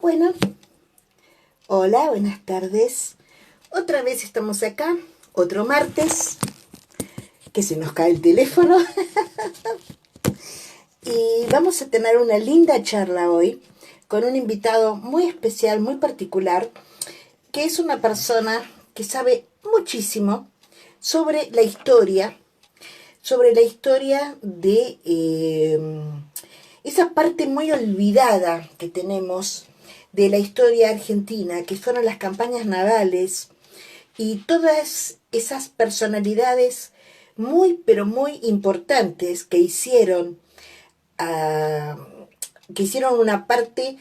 Bueno, hola, buenas tardes. Otra vez estamos acá, otro martes, que se nos cae el teléfono. Y vamos a tener una linda charla hoy con un invitado muy especial, muy particular, que es una persona que sabe muchísimo sobre la historia de esa parte muy olvidada que tenemos de la historia argentina, que fueron las campañas navales y todas esas personalidades muy, pero muy importantes que hicieron una parte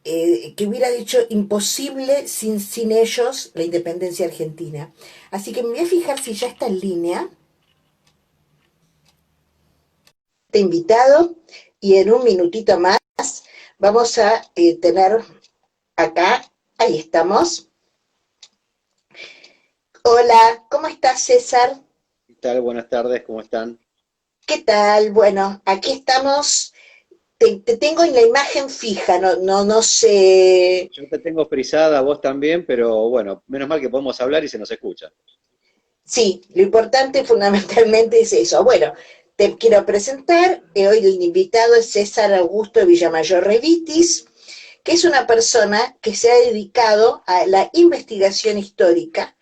que hubiera dicho imposible sin ellos la independencia argentina. Así que me voy a fijar si ya está en línea este invitado y en un minutito más vamos a tener acá, ahí estamos. Hola, ¿cómo estás, César? ¿Qué tal? Buenas tardes, ¿cómo están? ¿Qué tal? Bueno, aquí estamos. Te tengo en la imagen fija, no sé. Yo te tengo frisada, vos también, pero bueno, menos mal que podemos hablar y se nos escucha. Sí, lo importante fundamentalmente es eso. Bueno, te quiero presentar. Hoy el invitado es César Augusto Villamayor Revitis, que es una persona que se ha dedicado a la investigación histórica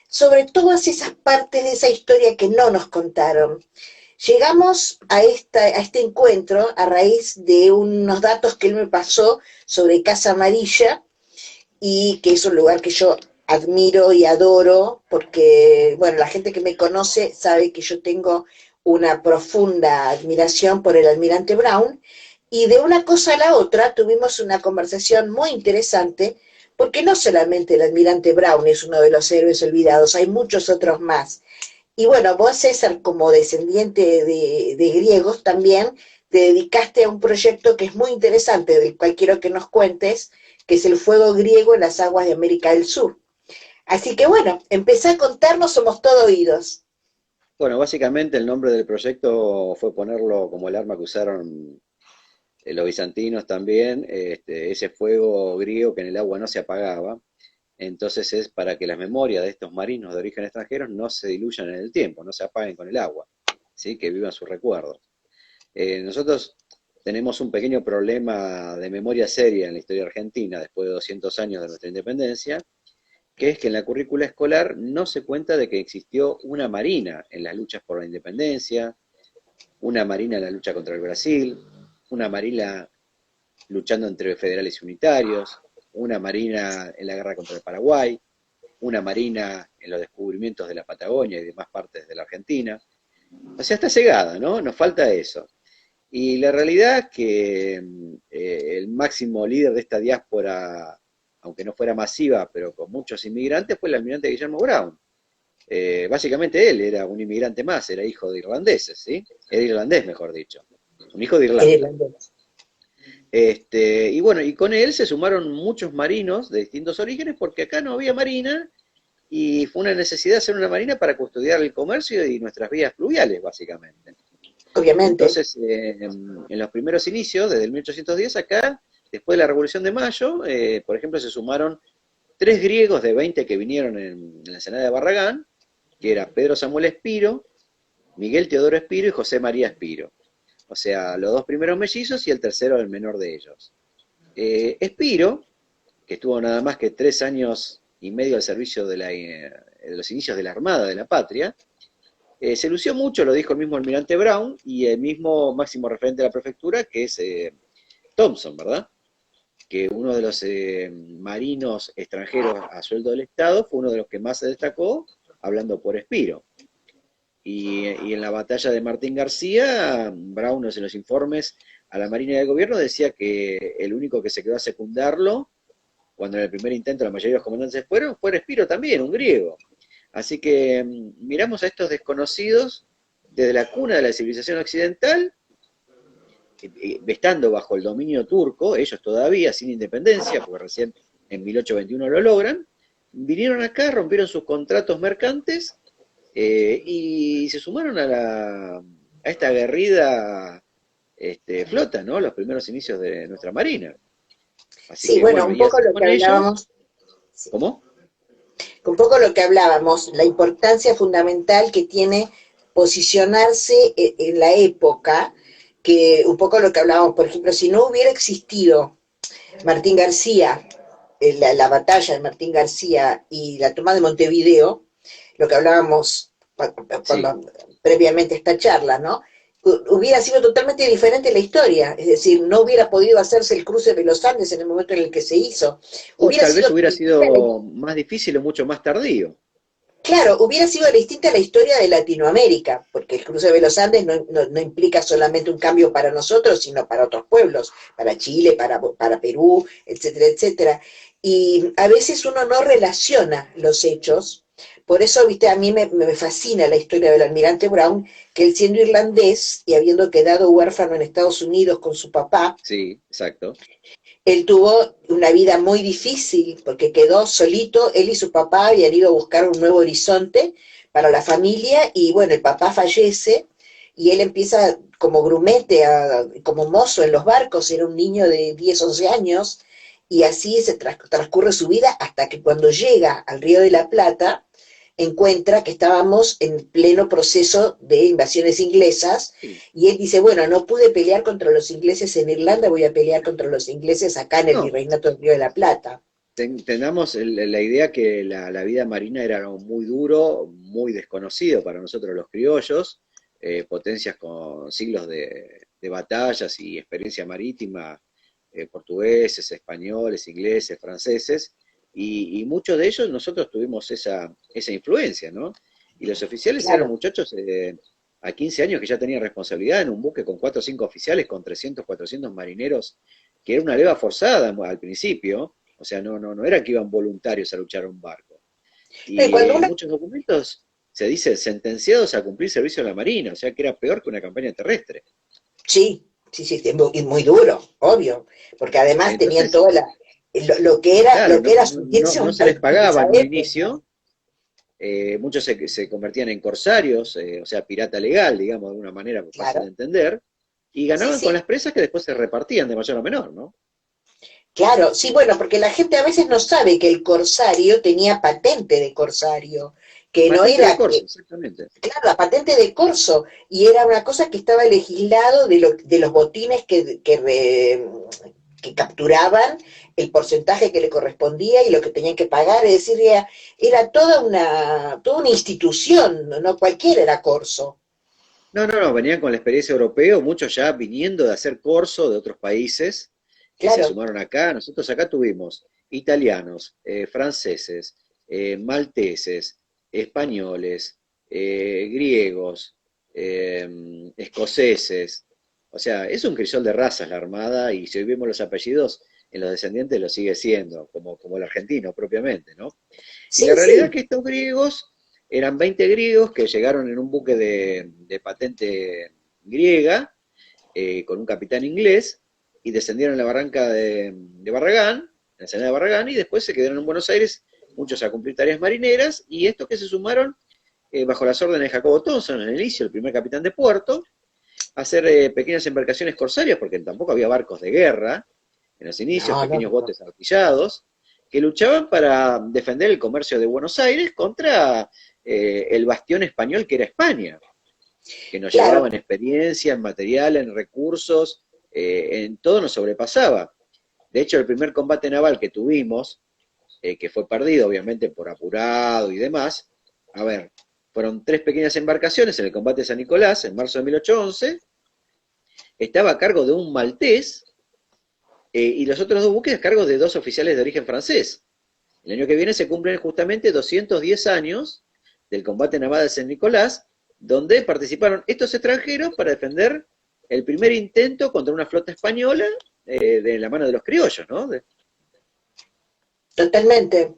sobre todas esas partes de esa historia que no nos contaron. Llegamos a este encuentro a raíz de unos datos que él me pasó sobre Casa Amarilla, y que es un lugar que yo admiro y adoro, porque, bueno, la gente que me conoce sabe que yo tengo una profunda admiración por el almirante Brown, y de una cosa a la otra tuvimos una conversación muy interesante, porque no solamente el almirante Brown es uno de los héroes olvidados, hay muchos otros más. Y bueno, vos, César, como descendiente de griegos también, te dedicaste a un proyecto que es muy interesante, del cual quiero que nos cuentes, que es el fuego griego en las aguas de América del Sur. Así que bueno, empecé a contarnos, somos todo oídos. Bueno, básicamente el nombre del proyecto fue ponerlo como el arma que usaron los bizantinos también, ese fuego griego que en el agua no se apagaba. Entonces es para que las memorias de estos marinos de origen extranjero no se diluyan en el tiempo, no se apaguen con el agua, ¿sí? Que vivan sus recuerdos. Nosotros tenemos un pequeño problema de memoria seria en la historia argentina después de 200 años de nuestra independencia, que es que en la currícula escolar no se cuenta de que existió una marina en las luchas por la independencia, una marina en la lucha contra el Brasil, una marina luchando entre federales y unitarios, una marina en la guerra contra el Paraguay, una marina en los descubrimientos de la Patagonia y demás partes de la Argentina. O sea, está cegada, ¿no? Nos falta eso. Y la realidad es que el máximo líder de esta diáspora, aunque no fuera masiva, pero con muchos inmigrantes, fue el almirante Guillermo Brown. Básicamente él era un inmigrante más, era hijo de irlandeses, ¿sí? Era irlandés, mejor dicho. Un hijo de El Irlanda. irlandés. Y bueno, y con él se sumaron muchos marinos de distintos orígenes porque acá no había marina y fue una necesidad hacer una marina para custodiar el comercio y nuestras vías fluviales, básicamente. Obviamente. Entonces, en los primeros inicios, desde el 1810 acá, después de la Revolución de Mayo, por ejemplo, se sumaron tres griegos de 20 que vinieron en la Ensenada de Barragán, que era Pedro Samuel Espiro, Miguel Teodoro Espiro y José María Espiro. O sea, los dos primeros mellizos y el tercero el menor de ellos. Espiro, que estuvo nada más que 3 años y medio al servicio de los inicios de la Armada de la Patria, se lució mucho, lo dijo el mismo almirante Brown y el mismo máximo referente de la prefectura, que es Thompson, ¿verdad? Que uno de los marinos extranjeros a sueldo del Estado fue uno de los que más se destacó, hablando por Espiro. Y en la batalla de Martín García, Brown en los informes a la Marina del Gobierno decía que el único que se quedó a secundarlo, cuando en el primer intento la mayoría de los comandantes fueron, fue Espiro también, un griego. Así que miramos a estos desconocidos desde la cuna de la civilización occidental, estando bajo el dominio turco, ellos todavía sin independencia, porque recién en 1821 lo logran, vinieron acá, rompieron sus contratos mercantes y se sumaron a esta aguerrida flota, ¿no? Los primeros inicios de nuestra marina. Así Sí, que bueno, bueno, un y poco así lo que con ellos, hablábamos, sí, ¿cómo? un poco lo que hablábamos, la importancia fundamental que tiene posicionarse en la época, que un poco lo que hablábamos, por ejemplo, si no hubiera existido Martín García, la batalla de Martín García y la toma de Montevideo, lo que hablábamos Sí. cuando previamente esta charla, ¿no? Hubiera sido totalmente diferente la historia, es decir, no hubiera podido hacerse el cruce de los Andes en el momento en el que se hizo. O Hubiera tal vez sido hubiera distinta sido más difícil o mucho más tardío. claro, hubiera sido distinta la historia de Latinoamérica, porque el cruce de los Andes no implica solamente un cambio para nosotros, sino para otros pueblos, para Chile, para Perú, etcétera, etcétera. Y a veces uno no relaciona los hechos, por eso, viste, a mí me fascina la historia del almirante Brown, que él siendo irlandés y habiendo quedado huérfano en Estados Unidos con su papá, Sí, exacto. él tuvo una vida muy difícil porque quedó solito, él y su papá habían ido a buscar un nuevo horizonte para la familia y bueno, el papá fallece y él empieza como grumete, como mozo en los barcos, era un niño de 10 11 años y así se transcurre su vida hasta que cuando llega al Río de la Plata encuentra que estábamos en pleno proceso de invasiones inglesas Sí. y él dice, bueno, no pude pelear contra los ingleses en Irlanda, voy a pelear contra los ingleses acá en el No, Virreinato del Río de la Plata. tengamos la idea que la vida marina era algo muy duro, muy desconocido para nosotros los criollos, potencias con siglos de batallas y experiencia marítima, portugueses, españoles, ingleses, franceses, y muchos de ellos nosotros tuvimos esa influencia, ¿no? Y los oficiales eran Claro, muchachos a 15 años que ya tenían responsabilidad en un buque con 4 o 5 oficiales, con 300 400 marineros, que era una leva forzada al principio, o sea, no era que iban voluntarios a luchar a un barco. no, y Y cuando en uno, muchos documentos se dice sentenciados a cumplir servicio en la Marina, o sea que era peor que una campaña terrestre. sí, sí, sí, es muy duro, obvio, porque además tenían Entonces, toda claro, lo que era subirse a no un se les barco en pagaba esa en un época. inicio, muchos se convertían en corsarios, o sea, pirata legal, digamos, de alguna manera fácil de Claro, entender, y sí, ganaban con sí, las presas que después se repartían de mayor a menor, ¿no? claro, sí, bueno, porque la gente a veces no sabe que el corsario tenía patente de corsario, que no Patente de era corso, exactamente. claro, la patente de corso, y era una cosa que estaba legislado de los botines que capturaban, el porcentaje que le correspondía y lo que tenían que pagar, es decir, era toda una institución, no cualquiera era corso. No, venían con la experiencia europea, muchos ya viniendo de hacer corso de otros países que se Claro, sumaron acá. Nosotros acá tuvimos italianos, franceses, malteses, españoles, griegos, escoceses. O sea, es un crisol de razas la Armada y si hoy vemos los apellidos, en los descendientes lo sigue siendo, como el argentino propiamente, ¿no? Y sí, la realidad es sí, que estos griegos eran 20 griegos que llegaron en un buque de patente griega, con un capitán inglés, y descendieron en la barranca de Barragán, en la ensenada de Barragán, y después se quedaron en Buenos Aires, muchos a cumplir tareas marineras, y estos que se sumaron bajo las órdenes de Jacobo Thompson, en el inicio, el primer capitán de puerto, a hacer pequeñas embarcaciones corsarias, porque tampoco había barcos de guerra, en los inicios, no, no, pequeños no, botes artillados, que luchaban para defender el comercio de Buenos Aires contra el bastión español que era España, que nos claro, llevaba en experiencia, en material, en recursos, en todo nos sobrepasaba. De hecho, el primer combate naval que tuvimos, que fue perdido obviamente por apurado y demás, a ver, fueron 3 pequeñas embarcaciones en el combate de San Nicolás, en marzo de 1811, estaba a cargo de un maltés, y los otros 2 buques a cargo de 2 oficiales de origen francés. El año que viene se cumplen justamente 210 años del combate naval de San Nicolás, donde participaron estos extranjeros para defender el primer intento contra una flota española, de la mano de los criollos, ¿no? totalmente.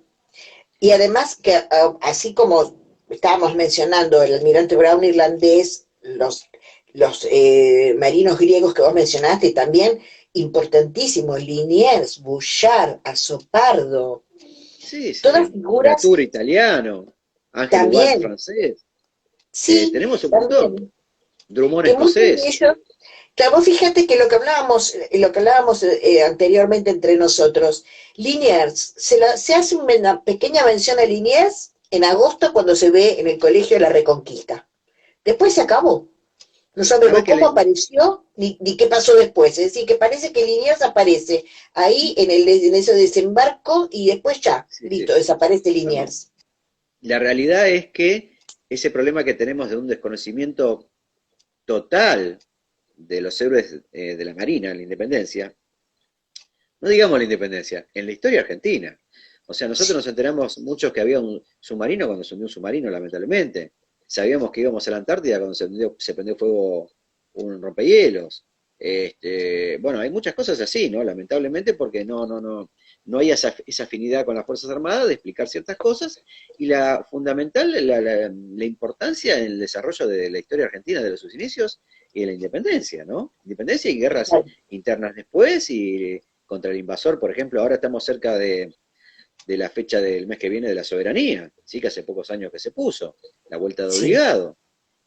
Y además que así como estábamos mencionando el almirante Brown irlandés, los marinos griegos que vos mencionaste, y también importantísimos, Liniers, Bouchard, Azopardo, Sí, todas sí, figuras Bonatura italiano, Ángel Ubald también, francés, sí, tenemos un montón. también. Drummond Que muchos de escocés. ellos, claro, vos fíjate que lo que hablábamos anteriormente entre nosotros, Liniers, se hace una pequeña mención a Liniers en agosto cuando se ve en el Colegio de la Reconquista. Después se acabó. No ¿Sabes sabemos que cómo apareció ni qué pasó después. Es decir, que parece que Liniers aparece ahí en ese desembarco y después ya, sí, sí. listo, desaparece No. Liniers. La realidad es que ese problema que tenemos de un desconocimiento total de los héroes de la Marina, en la independencia, no digamos la independencia, en la historia argentina. O sea, nosotros nos enteramos muchos que había un submarino cuando se hundió un submarino, lamentablemente. Sabíamos que íbamos a la Antártida cuando se prendió fuego un rompehielos. Bueno, hay muchas cosas así, ¿no? Lamentablemente, porque no hay esa afinidad con las Fuerzas Armadas de explicar ciertas cosas. Y la fundamental, la importancia en el desarrollo de la historia argentina de sus inicios y de la independencia, ¿no? Independencia y guerras internas después y contra el invasor, por ejemplo, ahora estamos cerca de la fecha del mes que viene de la soberanía, ¿sí? Que hace pocos años que se puso, la vuelta de Sí. obligado.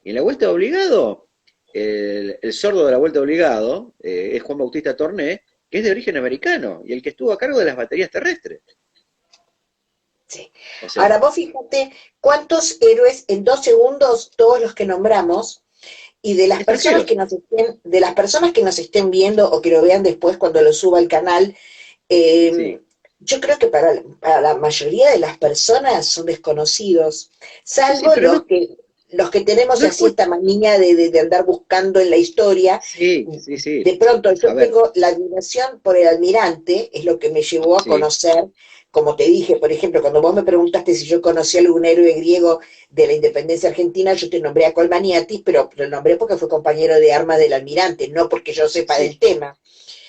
Y en la vuelta de obligado, el sordo de la vuelta de obligado es Juan Bautista Torné, que es de origen americano, y el que estuvo a cargo de las baterías terrestres. Sí. O sea, Ahora vos fíjate cuántos héroes en 2 segundos, todos los que nombramos, y extranjeros. de las personas que nos estén viendo o que lo vean después cuando lo suba al canal, eh, Sí, yo creo que para la mayoría de las personas son desconocidos, sí, sí, salvo pero los que tenemos no es así esta manía de andar buscando en la historia. Sí, sí, sí. De pronto A yo ver, tengo la admiración por el almirante, es lo que me llevó a sí, conocer, como te dije, por ejemplo, cuando vos me preguntaste si yo conocía algún héroe griego de la independencia argentina, yo te nombré a Colmaniatis, pero lo nombré porque fue compañero de armas del almirante, no porque yo sepa sí, del tema.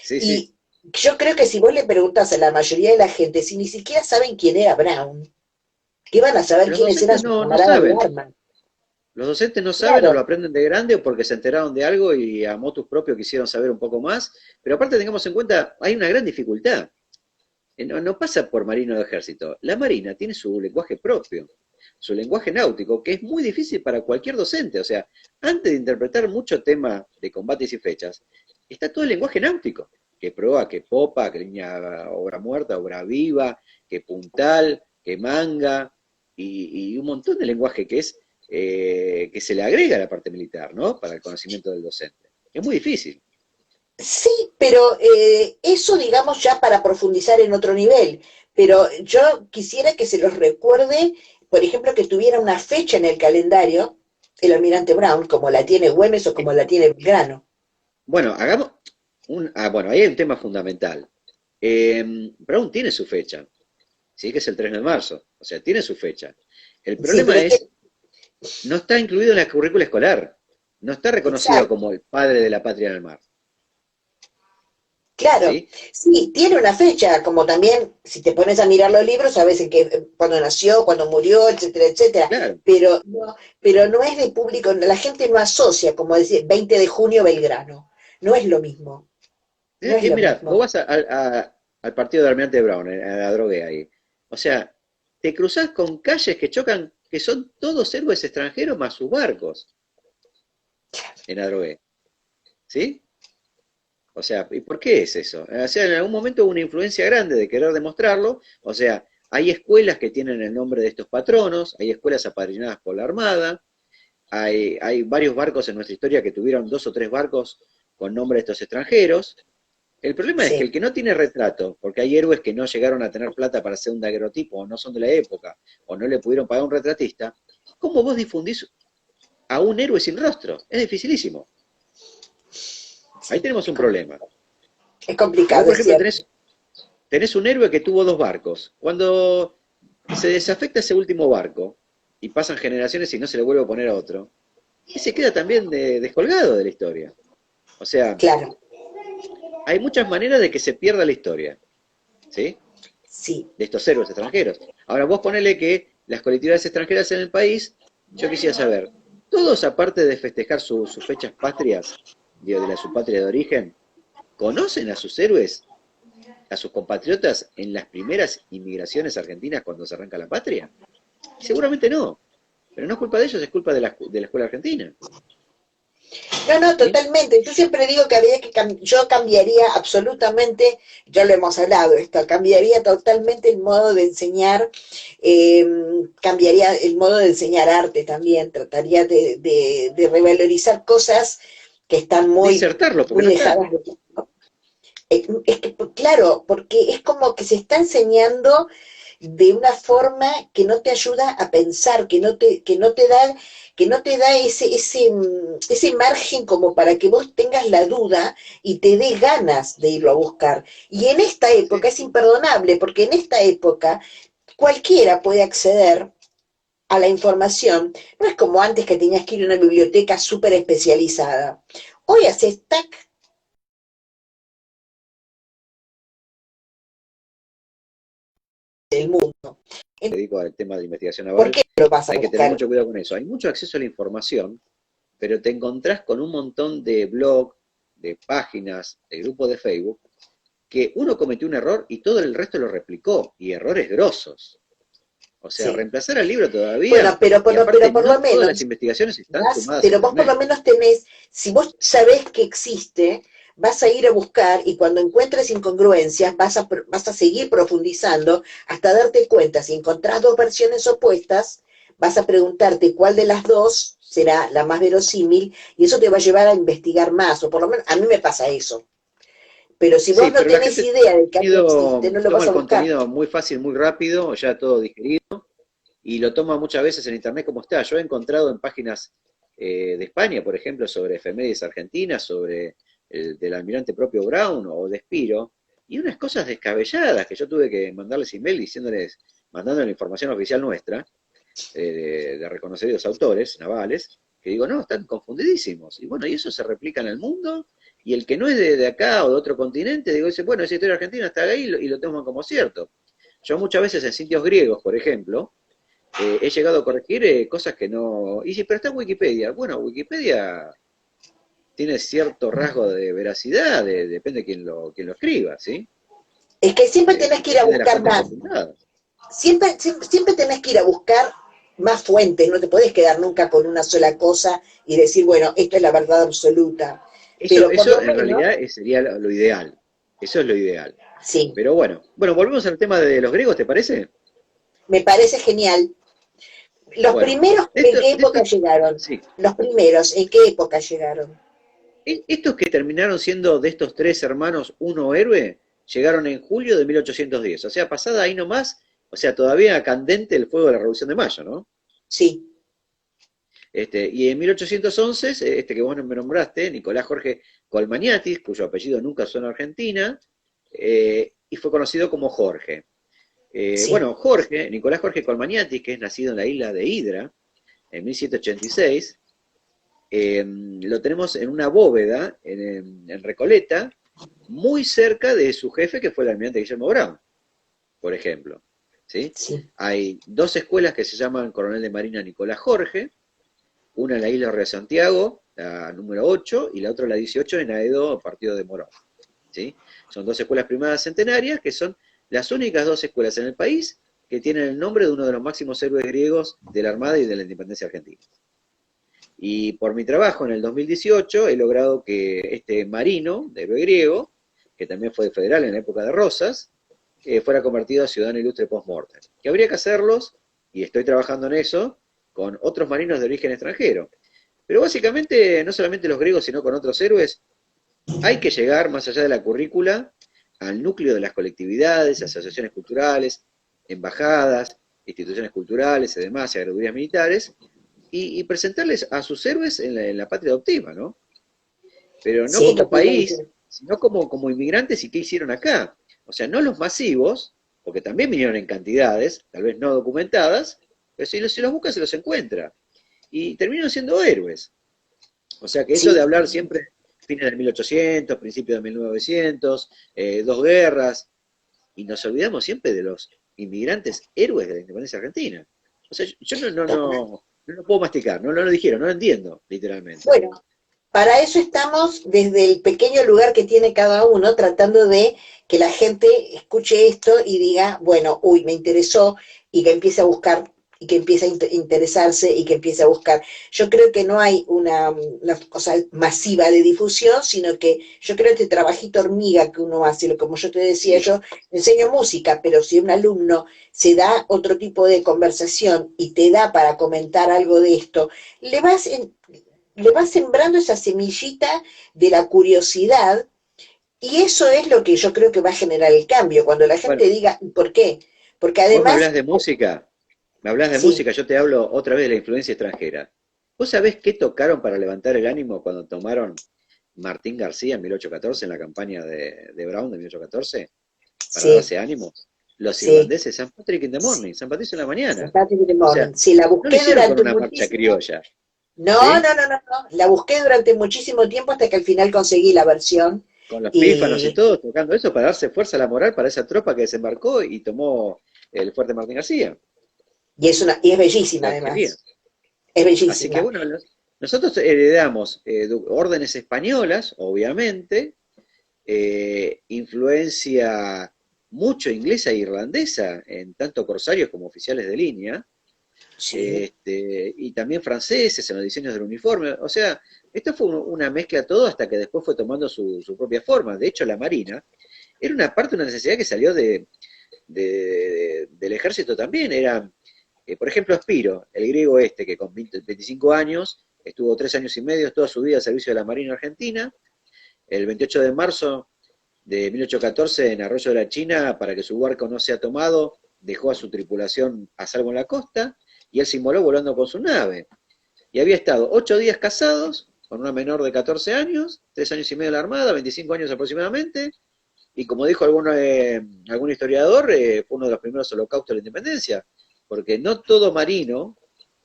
sí, sí. Y yo creo que si vos le preguntás a la mayoría de la gente, si ni siquiera saben quién era Brown, ¿qué van a saber Los quiénes eran docentes sus no camaradas de saben. armas? Los docentes no saben o lo Claro, aprenden de grande o porque se enteraron de algo y a motus propio quisieron saber un poco más. Pero aparte tengamos en cuenta, hay una gran dificultad. No pasa por marino de ejército. La marina tiene su lenguaje propio, su lenguaje náutico, que es muy difícil para cualquier docente. O sea, antes de interpretar mucho tema de combates y fechas, está todo el lenguaje náutico, que proa, que popa, que línea obra muerta, obra viva, que puntal, que manga, y un montón de lenguaje que se le agrega a la parte militar, ¿no? Para el conocimiento del docente. Es muy difícil. sí, pero eso digamos ya para profundizar en otro nivel. Pero yo quisiera que se los recuerde, por ejemplo, que tuviera una fecha en el calendario, el almirante Brown, como la tiene Güemes o como la tiene Belgrano. Bueno, hagamos bueno, ahí hay un tema fundamental. Brown tiene su fecha, sí, que es el 3 de marzo, o sea, tiene su fecha. El Sí, problema pero es, no está incluido en la currícula escolar, no está reconocido exacto, como el padre de la patria en el mar, claro. ¿sí? Sí, tiene una fecha, como también, si te pones a mirar los libros, sabes en qué, cuándo nació, cuándo murió, etcétera, etcétera. Claro. Pero no es de público, la gente no asocia, como decir, 20 de junio Belgrano. No es lo mismo, no es lo Mira, vos mismo. vas al partido de Almirante Brown, a la drogué ahí. O sea, te cruzás con calles que chocan, que son todos héroes extranjeros más sus barcos en Adrogué, ¿sí? O sea, ¿y por qué es eso? O sea, en algún momento hubo una influencia grande de querer demostrarlo. O sea, hay escuelas que tienen el nombre de estos patronos, hay escuelas apadrinadas por la Armada, hay varios barcos en nuestra historia que tuvieron 2 o 3 barcos con nombre de estos extranjeros. El problema es que el Sí. que no tiene retrato, porque hay héroes que no llegaron a tener plata para hacer un daguerrotipo, o no son de la época, o no le pudieron pagar un retratista, ¿cómo vos difundís a un héroe sin rostro? Es dificilísimo. Ahí Sí, tenemos un problema. es Que vos, complicado, por es ejemplo, cierto. tenés un héroe que tuvo 2 barcos. Cuando se desafecta ese último barco y pasan generaciones y no se le vuelve a poner a otro, ese queda también descolgado de la historia. O sea, Claro, hay muchas maneras de que se pierda la historia, ¿sí? sí. De estos héroes extranjeros. Ahora vos ponele que las colectividades extranjeras en el país, yo quisiera saber, todos aparte de festejar sus fechas patrias, digo, su patria de origen, ¿conocen a sus héroes, a sus compatriotas en las primeras inmigraciones argentinas cuando se arranca la patria? Seguramente no, pero no es culpa de ellos, es culpa de la escuela argentina. No, no, ¿sí? totalmente. Yo siempre digo que había que yo cambiaría absolutamente, ya lo hemos hablado esto, cambiaría totalmente el modo de enseñar, eh, cambiaría el modo de enseñar arte también, trataría de revalorizar cosas que están muy, Disertarlo, porque muy no está. dejadas de lado. Es que, claro, porque es como que se está enseñando de una forma que no te ayuda a pensar, que no te da ese margen como para que vos tengas la duda y te dé ganas de irlo a buscar. Y en esta época Sí. es imperdonable, porque en esta época cualquiera puede acceder a la información. No es como antes que tenías que ir a una biblioteca súper especializada. Hoy haces tac del mundo. Me dedico al tema de investigación ¿Por naval, qué lo vas a hay que tener buscar? mucho cuidado con eso. Hay mucho acceso a la información, pero te encontrás con un montón de blogs, de páginas, de grupos de Facebook, que uno cometió un error y todo el resto lo replicó, y errores grosos. O sea, Sí. reemplazar al libro Bueno, todavía, y pero aparte por no lo todas las menos investigaciones están sumadas a vos por lo Internet. menos tenés, si vos sabés que existe, vas a ir a buscar y cuando encuentres incongruencias vas a seguir profundizando hasta darte cuenta. Si encontrás dos versiones opuestas, vas a preguntarte cuál de las dos será la más verosímil y eso te va a llevar a investigar más, o por lo menos a mí me pasa eso. Pero si Sí, vos no pero la tenés gente idea de que algo existe, no lo toma vas a el buscar. contenido muy fácil, muy rápido, ya todo digerido, y lo toma muchas veces en internet como está. Yo he encontrado en páginas de España, por ejemplo, sobre efemérides argentinas, sobre el del almirante propio Brown o de Spiro, y unas cosas descabelladas que yo tuve que mandarles email diciéndoles, mandando la información oficial nuestra, de reconocidos autores navales, que digo, no, están confundidísimos. Y bueno, y eso se replica en el mundo, y el que no es de acá o de otro continente, digo, dice, bueno, esa historia argentina está ahí y lo toman como cierto. Yo muchas veces en sitios griegos, por ejemplo, he llegado a corregir cosas que no... Y dice, pero está en Wikipedia. Bueno, Wikipedia tiene cierto rasgo de veracidad, depende de quién lo escriba, ¿sí? Es que siempre tenés que ir a Depende de las buscar fuentes más. consultadas. Siempre tenés que ir a buscar más fuentes, no te podés quedar nunca con una sola cosa y decir, bueno, esta es la verdad absoluta. Pero por Eso lo en menos, realidad sería lo ideal. Eso es lo ideal. sí, Pero bueno, volvemos al tema de los griegos, ¿te parece? me parece genial. Los Bueno, primeros, ¿en qué de esto, época llegaron? sí, Los primeros, ¿en qué época llegaron? estos que terminaron siendo de estos tres hermanos uno héroe, llegaron en julio de 1810, o sea, pasada ahí nomás, o sea, todavía candente el fuego de la Revolución de Mayo, ¿no? Sí, Y en 1811, este que vos me nombraste, Nicolás Jorge Colmaniatis, cuyo apellido nunca suena a Argentina, y fue conocido como Jorge. sí, Bueno, Jorge, Nicolás Jorge Colmaniatis, que es nacido en la isla de Hidra en 1786, lo tenemos en una bóveda en Recoleta, muy cerca de su jefe, que fue el almirante Guillermo Brown, por ejemplo. ¿Sí? sí, Hay dos escuelas que se llaman Coronel de Marina Nicolás Jorge, una en la isla de Santiago, la número 8, y la otra la 18 en Aedo, partido de Morón. ¿Sí? Son dos escuelas primadas centenarias que son las únicas dos escuelas en el país que tienen el nombre de uno de los máximos héroes griegos de la Armada y de la independencia argentina. Y por mi trabajo en el 2018 he logrado que este marino, de héroe griego, que también fue federal en la época de Rosas, fuera convertido a ciudadano ilustre post-mortem. Que habría que hacerlos, y estoy trabajando en eso, con otros marinos de origen extranjero. Pero básicamente, no solamente los griegos, sino con otros héroes, hay que llegar más allá de la currícula al núcleo de las colectividades, asociaciones culturales, embajadas, instituciones culturales y demás, y agredurías militares, y presentarles a sus héroes en la patria adoptiva, ¿no? Pero no sí, como país, totalmente. sino como inmigrantes y qué hicieron acá. O sea, no los masivos, porque también vinieron en cantidades, tal vez no documentadas, pero si los busca se los encuentra. Y terminan siendo héroes. O sea que eso de Sí, hablar siempre fines del 1800, principios de 1900, dos guerras, y nos olvidamos siempre de los inmigrantes héroes de la independencia argentina. O sea, yo total. no lo puedo masticar, no lo dijeron, no lo entiendo, literalmente. Bueno, para eso estamos desde el pequeño lugar que tiene cada uno, tratando de que la gente escuche esto y diga, bueno, uy, me interesó, y que empiece a buscar y que empieza a interesarse y que empieza a buscar. Yo creo que no hay una cosa masiva de difusión, sino que yo creo que el trabajito hormiga que uno hace, como yo te decía, yo enseño música, pero si un alumno se da otro tipo de conversación y te da para comentar algo de esto, le vas sembrando esa semillita de la curiosidad, y eso es lo que yo creo que va a generar el cambio, cuando la Bueno, gente diga, ¿y por qué? Porque vos además, me hablas de sí, música, yo te hablo otra vez de la influencia extranjera. ¿Vos sabés qué tocaron para levantar el ánimo cuando tomaron Martín García en 1814, en la campaña de Brown de 1814, para sí, darse ánimo? Los sí, irlandeses, San Patrick in the sí, Morning, San Patricio en la mañana. Saturday in the O sea, Morning. Sí, la no lo busqué hicieron con durante una marcha muchísimo, criolla, no, ¿sí? no, no, no, no, la busqué durante muchísimo tiempo hasta que al final conseguí la versión, Con los pífanos y y, todo, tocando eso para darse fuerza a la moral para esa tropa que desembarcó y tomó el fuerte Martín García, y es bellísima la Algería. además, es Así que bellísima. bueno, nosotros heredamos órdenes españolas, obviamente, influencia mucho inglesa e irlandesa, en tanto corsarios como oficiales de línea, Sí, y también franceses en los diseños del uniforme. O sea, esto fue una mezcla todo hasta que después fue tomando su propia forma. De hecho, la Marina era una parte, una necesidad que salió del ejército también. Era, por ejemplo, Spiro, el griego este, que con 25 años estuvo 3 años y medio, toda su vida al servicio de la Marina Argentina. El 28 de marzo de 1814, en Arroyo de la China, para que su barco no sea tomado, dejó a su tripulación a salvo en la costa y él se inmoló volando con su nave. Y había estado 8 días casados con una menor de 14 años, 3 años y medio en la Armada, 25 años aproximadamente, y como dijo algún historiador, fue uno de los primeros holocaustos de la independencia, porque no todo marino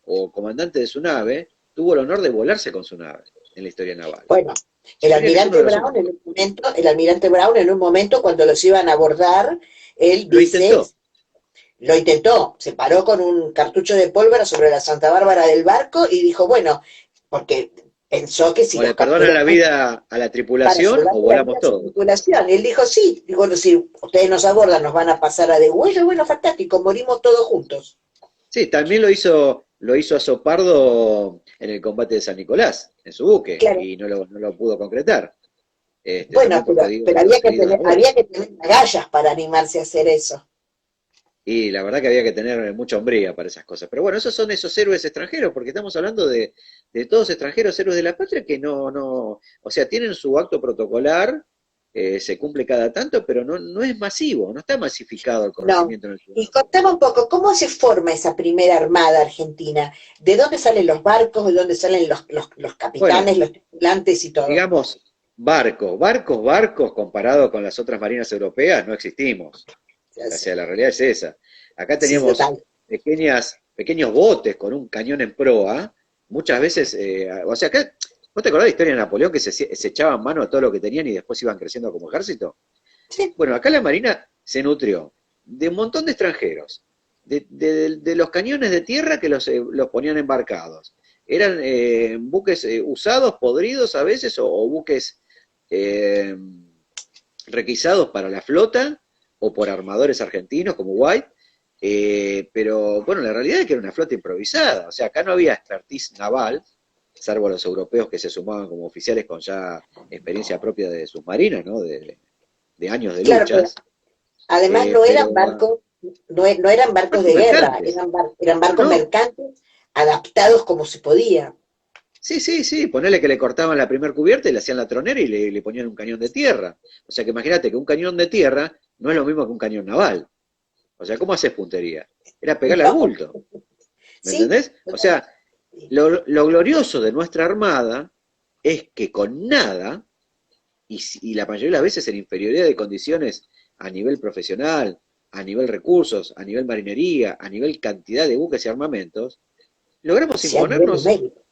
o comandante de su nave tuvo el honor de volarse con su nave en la historia naval. bueno, Yo diría que es uno de los únicos. El almirante Brown en un momento cuando los iban a abordar, él Lo dice, intentó. lo intentó, se paró con un cartucho de pólvora sobre la Santa Bárbara del barco y dijo, bueno, porque pensó que si O los le perdonan la capturaban vida a la para tripulación o salvarle la vida volamos a su todos. tripulación. Y él dijo, sí, digo, bueno, si ustedes nos abordan, nos van a pasar a degüello, bueno, fantástico, morimos todos juntos. Sí, también lo hizo Azopardo en el combate de San Nicolás, en su buque, Claro, y no lo pudo concretar. bueno, También por pero peligro de los heridos a bordo. había que tener agallas para animarse a hacer eso. Y la verdad que había que tener mucha hombría para esas cosas. Pero bueno, esos son esos héroes extranjeros, porque estamos hablando de todos extranjeros, héroes de la patria, que o sea, tienen su acto protocolar, se cumple cada tanto, pero no es masivo, no está masificado el No. conocimiento en el Y ciudadano. contame un poco, ¿cómo se forma esa primera armada argentina? ¿De dónde salen los barcos? ¿De dónde salen los Bueno, capitanes, los tripulantes y todo? digamos, barcos, comparado con las otras marinas europeas, no existimos. O sea, la realidad es esa. Acá Sí, teníamos total. pequeños botes con un cañón en proa, muchas veces, o sea, acá, ¿vos te acordás de la historia de Napoleón que se echaban mano a todo lo que tenían y después iban creciendo como ejército? Sí, Bueno, acá la Marina se nutrió de un montón de extranjeros, de los cañones de tierra que los ponían embarcados. Eran buques usados, podridos a veces, o buques eh, requisados para la flota o por armadores argentinos como White, pero bueno, la realidad es que era una flota improvisada, o sea, acá no había expertise naval, salvo los europeos que se sumaban como oficiales con ya experiencia propia de submarinas, ¿no? De años de claro, pero luchas, además no eran pero barcos, no eran barcos barcos de guerra, mercantes, eran no, barcos no, mercantes adaptados como se podía. sí, ponele que le cortaban la primer cubierta y le hacían la tronera y le ponían un cañón de tierra, o sea que imagínate que un cañón de tierra no es lo mismo que un cañón naval, o sea, ¿cómo haces puntería? Era pegarle al No, bulto. ¿Me sí, entendés? O sea, lo glorioso de nuestra Armada es que con nada, y la mayoría de las veces en inferioridad de condiciones a nivel profesional, a nivel recursos, a nivel marinería, a nivel cantidad de buques y armamentos, logramos sí, a nivel imponernos numérico,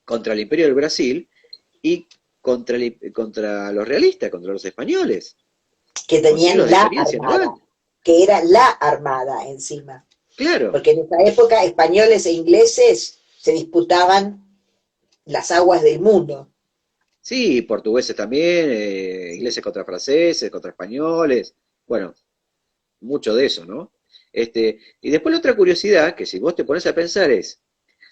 contra el Imperio del Brasil y contra los realistas, contra los españoles, que con siglos tenían de la experiencia armada, naval. que era la armada encima. Claro, Porque en esa época españoles e ingleses se disputaban las aguas del mundo. sí, portugueses también, ingleses contra franceses, contra españoles, bueno, mucho de eso, ¿no? Y después la otra curiosidad, que si vos te pones a pensar es,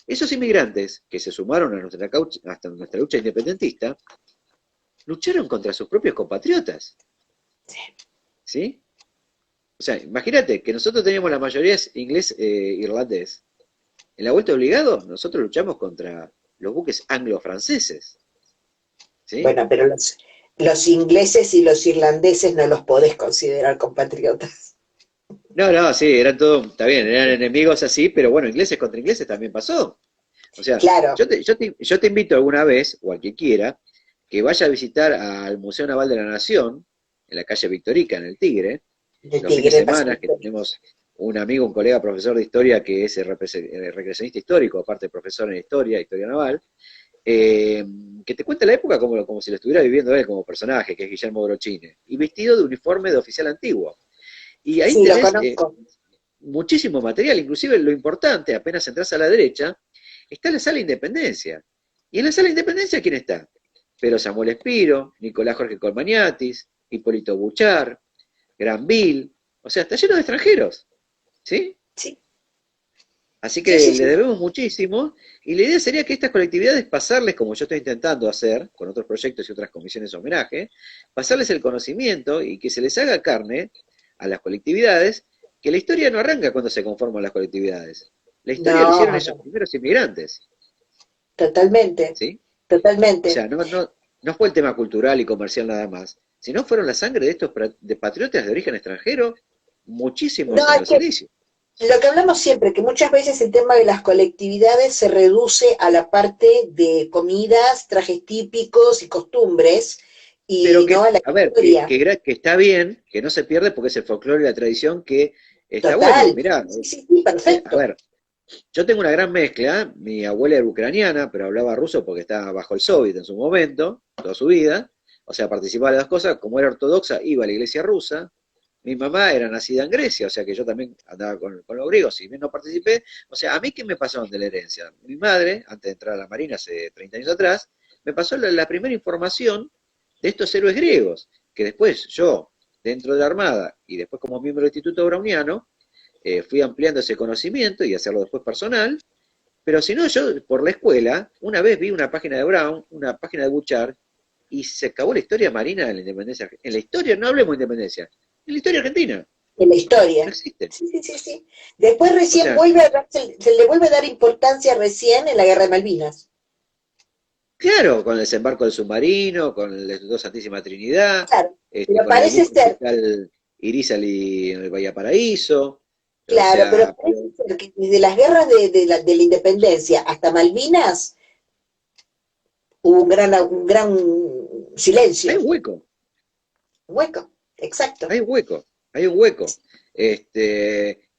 esos inmigrantes que se sumaron a hasta nuestra lucha independentista, lucharon contra sus propios compatriotas, ¿sí? O sea, imagínate que nosotros teníamos la mayoría es inglés, irlandés. En la vuelta obligado, nosotros luchamos contra los buques anglo-franceses, ¿sí? Bueno, pero los ingleses y los irlandeses no los podés considerar compatriotas. No, no, sí, eran todos, está bien, eran enemigos así, pero bueno, ingleses contra ingleses también pasó. O sea, Claro, yo te invito alguna vez, o al que quiera, que vaya a visitar al Museo Naval de la Nación, en la calle Victorica, en el Tigre, de los fines de Tigre, más semana, que tenemos un amigo, un colega profesor de historia que es el recreacionista histórico, aparte de profesor en historia naval, que te cuenta la época como si lo estuviera viviendo él como personaje, que es Guillermo Brochine, y vestido de uniforme de oficial antiguo. Y ahí sí, lo tenés conozco. muchísimo material, inclusive lo importante, apenas entras a la derecha, está la Sala de Independencia. Y en la Sala de Independencia, ¿quién está? Pedro Samuel Espiro, Nicolás Jorge Colmaniatis, Hipólito Buchar, Granville, o sea, está lleno de extranjeros, ¿sí? Sí, Así sí, que sí, le sí. debemos muchísimo, y la idea sería que estas colectividades pasarles, como yo estoy intentando hacer, con otros proyectos y otras comisiones de homenaje, pasarles el conocimiento y que se les haga carne a las colectividades, que la historia no arranca cuando se conforman las colectividades. La historia la hicieron No, esos no, primeros inmigrantes, totalmente, ¿sí? O totalmente. sea, no fue el tema cultural y comercial nada más, sino fueron la sangre de estos de patriotas de origen extranjero, No, muchísimos en es los que inicios. lo que hablamos siempre, que muchas veces el tema de las colectividades se reduce a la parte de comidas, trajes típicos y costumbres, Pero y no que, a la a ver, historia. que está bien, que no se pierde porque es el folclore y la tradición que está bueno. Total. Mirá, Sí, sí, sí, a perfecto. ver, yo tengo una gran mezcla, mi abuela era ucraniana, pero hablaba ruso porque estaba bajo el Soviet en su momento, toda su vida, o sea, participaba de las dos cosas, como era ortodoxa, iba a la iglesia rusa, mi mamá era nacida en Grecia, o sea que yo también andaba con los griegos, si bien no participé, o sea, a mí qué me pasaron de la herencia. Mi madre, antes de entrar a la Marina hace 30 años atrás, me pasó la primera información de estos héroes griegos, que después yo, dentro de la Armada y después como miembro del Instituto Browniano, fui ampliando ese conocimiento y hacerlo después personal, pero si no, yo por la escuela, una vez vi una página de Brown, una página de Buchar, y se acabó la historia marina de la independencia. En la historia, no hablemos de independencia, en la historia argentina, En la no historia. existe. Sí, sí, sí, sí. Después O recién sea, vuelve a se le vuelve a dar importancia recién en la Guerra de Malvinas. claro, con el desembarco del submarino, con el Instituto Santísima Trinidad, Claro. Pero con el parece buque ser, hospital Irizali en el Bahía Paraíso, o claro, pero sea, parece ser que desde las guerras de la independencia hasta Malvinas hubo un gran hay silencio, un hueco, hueco, exacto. hay un hueco, hay un hueco.